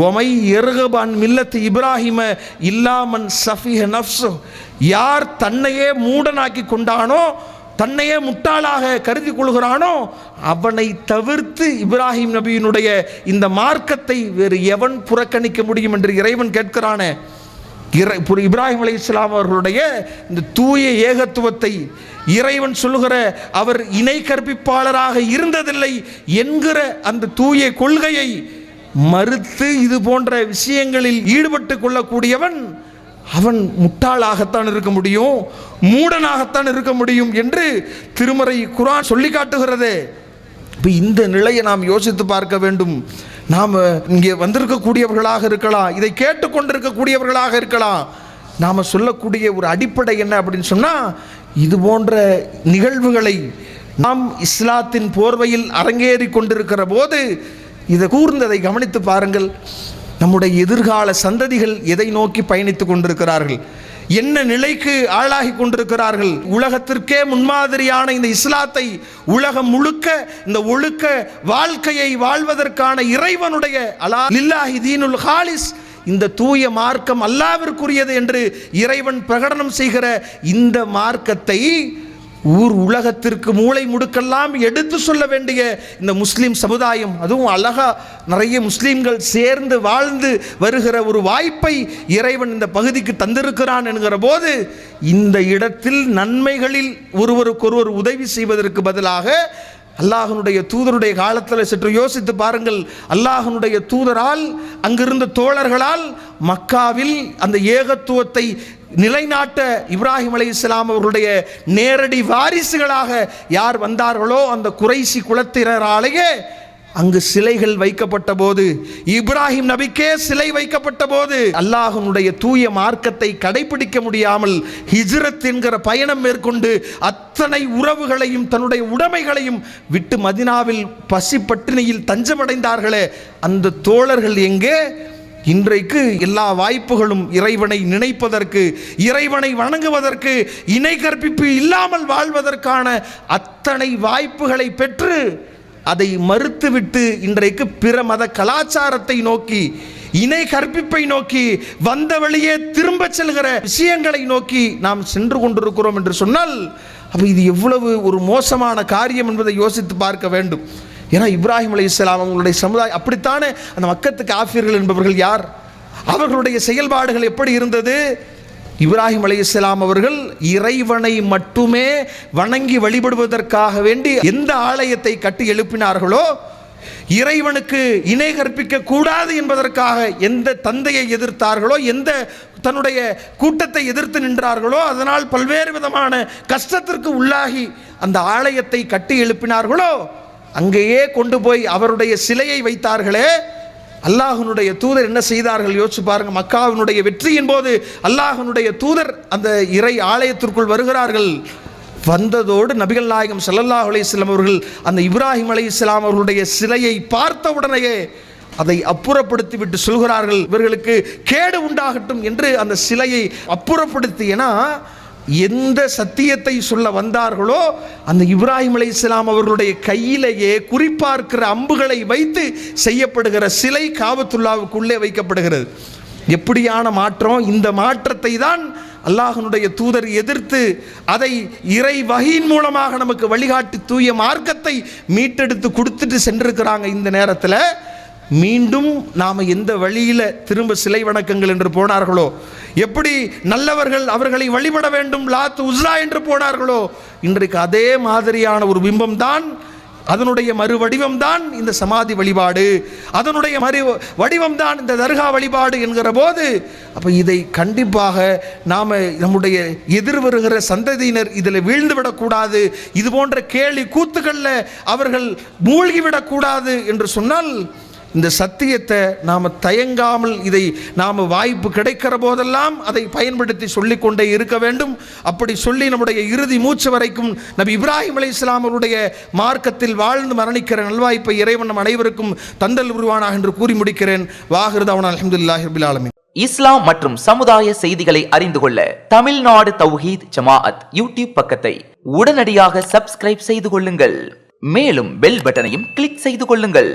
ஒமை எர்கபான் மில்லத் இப்ராஹிம இல்லாமன் சஃபிஹ நஃப்ஸு, யார் தன்னையே மூடனாக்கி கொண்டானோ, தன்னையே முட்டாளாக கருதி கொள்கிறானோ, அவனை தவிர்த்து இப்ராஹிம் நபியினுடைய இந்த மார்க்கத்தை வேறு எவன் புறக்கணிக்க முடியும் என்று இறைவன் கேட்கிறானே. இப்ராஹிம் அலைஹிஸ்ஸலாம் அவர்களுடைய இந்த தூய ஏகத்துவத்தை இறைவன் சொல்லுகிற அவர் இணை கற்பிப்பாளராக இருந்ததில்லை என்கிற அந்த தூய கொள்கையை மறுத்து இது போன்ற விஷயங்களில் ஈடுபட்டு கொள்ளக்கூடியவன் அவன் முட்டாளாகத்தான் இருக்க முடியும், மூடனாகத்தான் இருக்க முடியும் என்று திருமறை குர்ஆன் சொல்லி காட்டுகிறது. இப்போ இந்த நிலையை நாம் யோசித்து பார்க்க வேண்டும். நாம் இங்கே வந்திருக்கக்கூடியவர்களாக இருக்கலாம், இதை கேட்டுக்கொண்டிருக்கக்கூடியவர்களாக இருக்கலாம். நாம் சொல்லக்கூடிய ஒரு அடிப்படை என்ன அப்படின்னு சொன்னால், இது போன்ற நிகழ்வுகளை நாம் இஸ்லாத்தின் போர்வையில் அரங்கேறி கொண்டிருக்கிற போது இதை கூர்ந்ததை கவனித்து பாருங்கள். நம்முடைய எதிர்கால சந்ததிகள் எதை நோக்கி பயணித்து கொண்டிருக்கிறார்கள், என்ன நிலைக்கு ஆளாகி கொண்டிருக்கிறார்கள். உலகத்திற்கே முன்மாதிரியான இந்த இஸ்லாத்தை உலகம் முழுக்க இந்த ஒழுக்க வாழ்க்கையை வாழ்வதற்கான இறைவனுடைய அலா லில்லாஹி தீனுல் ஹாலிஸ், இந்த தூய மார்க்கம் அல்லாஹ்விற்குரியது என்று இறைவன் பிரகடனம் செய்கிற இந்த மார்க்கத்தை ஊர் உலகத்திற்கு மூளை முடுக்கெல்லாம் எடுத்து சொல்ல வேண்டிய இந்த முஸ்லீம் சமுதாயம், அதுவும் அழகா நிறைய முஸ்லீம்கள் சேர்ந்து வாழ்ந்து வருகிற ஒரு வாய்ப்பை இறைவன் இந்த பகுதிக்கு தந்திருக்கிறான் என்கிற போது, இந்த இடத்தில் நன்மைகளில் ஒருவருக்கொருவர் உதவி செய்வதற்கு பதிலாக அல்லாஹ்வுடைய தூதருடைய காலத்தில் சற்று யோசித்து பாருங்கள். அல்லாஹ்வுடைய தூதரால், அங்கிருந்த தோழர்களால் மக்காவில் அந்த ஏகத்துவத்தை நிலைநாட்ட இப்ராஹிம் அலைஹிஸ்ஸலாம் அவர்களுடைய நேரடி வாரிசுகளாக யார் வந்தார்களோ அந்த குறைசி குலத்தினராலேயே அங்கு சிலைகள் வைக்கப்பட்ட போது, இப்ராஹிம் நபிக்கே சிலை வைக்கப்பட்ட போது, அல்லாஹ்வுடைய தூய மார்க்கத்தை கடைபிடிக்க முடியாமல் ஹிஜ்ரத் என்கிற பயணம் மேற்கொண்டு அத்தனை உறவுகளையும் தன்னுடைய உடைமைகளையும் விட்டு மதினாவில் பசி பட்டினியில் தஞ்சமடைந்தார்களே, அந்த தோழர்கள் எங்கே? இன்றைக்கு எல்லா வாய்ப்புகளும் இறைவனை நினைப்பதற்கு, இறைவனை வணங்குவதற்கு, இணை கற்பிப்பு இல்லாமல் வாழ்வதற்கான அத்தனை வாய்ப்புகளை பெற்று அதை மறுத்துவிட்டு இன்றைக்கு பிற மத கலாச்சாரத்தை நோக்கி, இணை கற்பிப்பை நோக்கி, வந்த வழியே திரும்ப செல்கிற விஷயங்களை நோக்கி நாம் சென்று கொண்டிருக்கிறோம் என்று சொன்னால், அப்போ இது எவ்வளவு ஒரு மோசமான காரியம் என்பதை யோசித்து பார்க்க வேண்டும். ஏன்னா இப்ராஹிம் அலைஹிஸ்ஸலாம் அவங்களுடைய சமுதாயம் அப்படித்தானே. அந்த மக்கத்து காஃபிர்கள் என்பவர்கள் யார்? அவர்களுடைய செயல்பாடுகள் எப்படி இருந்தது? இப்ராஹிம் அலைஹிஸ்ஸலாம் அவர்கள் இறைவனை மட்டுமே வணங்கி வழிபடுவதற்காக வேண்டி எந்த ஆலயத்தை கட்டி எழுப்பினார்களோ, இறைவனுக்கு இணை கற்பிக்க கூடாது என்பதற்காக எந்த தந்தையை எதிர்த்தார்களோ, எந்த தன்னுடைய கூட்டத்தை எதிர்த்து நின்றார்களோ, அதனால் பல்வேறு விதமான கஷ்டத்திற்கு உள்ளாகி அந்த ஆலயத்தை கட்டி எழுப்பினார்களோ, அங்கேயே கொண்டு போய் அவருடைய சிலையை வைத்தார்களே. அல்லாஹ்வுடைய தூதர் என்ன செய்தார்கள் யோசிச்சு பாருங்க. மக்காவினுடைய வெற்றியின் போது அல்லாஹ்வுடைய தூதர் அந்த இறை ஆலயத்திற்குள் வருகிறார்கள். வந்ததோடு நபிகள் நாயகம் ஸல்லல்லாஹு அலைஹி வஸல்லம் அவர்கள் அந்த இப்ராஹிம் அலைஹிஸ்ஸலாம் அவர்களுடைய சிலையை பார்த்த உடனேயே அதை அப்புறப்படுத்தி விட்டு சொல்கிறார்கள், இவர்களுக்கு கேடு உண்டாகட்டும் என்று அந்த சிலையை அப்புறப்படுத்தி. ஏன்னா எந்த சத்தியத்தை சொல்ல வந்தார்களோ அந்த இப்ராஹிம் அலைஹிஸ்ஸலாம் அவர்களுடைய கையிலேயே குறிப்பார்க்கிற அம்புகளை வைத்து செய்யப்படுகிற சிலை காபத்துல்லாவுக்குள்ளே வைக்கப்படுகிறது. எப்படியான மாற்றம்! இந்த மாற்றத்தை தான் அல்லாஹ்வுடைய தூதர் எதிர்த்து அதை இறை வஹீயின் மூலமாக நமக்கு வழிகாட்டி தூய மார்க்கத்தை மீட்டெடுத்து கொடுத்துட்டு சென்றிருக்கிறாங்க. இந்த நேரத்தில் மீண்டும் நாம் எந்த வழியில் திரும்ப சிலை வணக்கங்கள் என்று போனார்களோ, எப்படி நல்லவர்கள் அவர்களை வழிபட வேண்டும் லாத் உஸ்ஸா என்று போனார்களோ, இன்றைக்கு அதே மாதிரியான ஒரு பிம்பம் தான் அதனுடைய மறு வடிவம் தான் இந்த சமாதி வழிபாடு, அதனுடைய மறு வடிவம் தான் இந்த தர்கா வழிபாடு என்கிற போது, அப்ப இதை கண்டிப்பாக நாம நம்முடைய எதிர்வருகிற சந்ததியினர் இதில் வீழ்ந்து விடக்கூடாது, இது போன்ற கேலி கூத்துக்கள்ல அவர்கள் மூழ்கிவிடக்கூடாது என்று சொன்னால், இந்த சத்தியத்தை நாம் தயங்காமல் இதை நாம் வாய்ப்பு கிடைக்கிற போதெல்லாம் அதை பயன்படுத்தி சொல்லிக்கொண்டே இருக்க வேண்டும். அப்படி சொல்லி நம்முடைய இறுதி மூச்சு வரைக்கும் நபி இப்ராஹிம் அலைஹிஸ்ஸலாம் அவருடைய மார்க்கத்தில் வாழ்ந்து மரணிக்கிற நல்வாய்ப்பை இறைவன் நம் அனைவருக்கும் தந்தல் உருவானாக என்று கூறி முடிக்கிறேன். வாஹிருதவனா அல்ஹம்துலில்லாஹி ரப்பில் ஆலமீன். இஸ்லாம் மற்றும் சமுதாய செய்திகளை அறிந்து கொள்ள தமிழ்நாடு தௌஹீத் ஜமாஅத் யூடியூப் பக்கத்தை உடனடியாக சப்ஸ்கிரைப் செய்து கொள்ளுங்கள். மேலும் பெல் பட்டனையும் கிளிக் செய்து கொள்ளுங்கள்.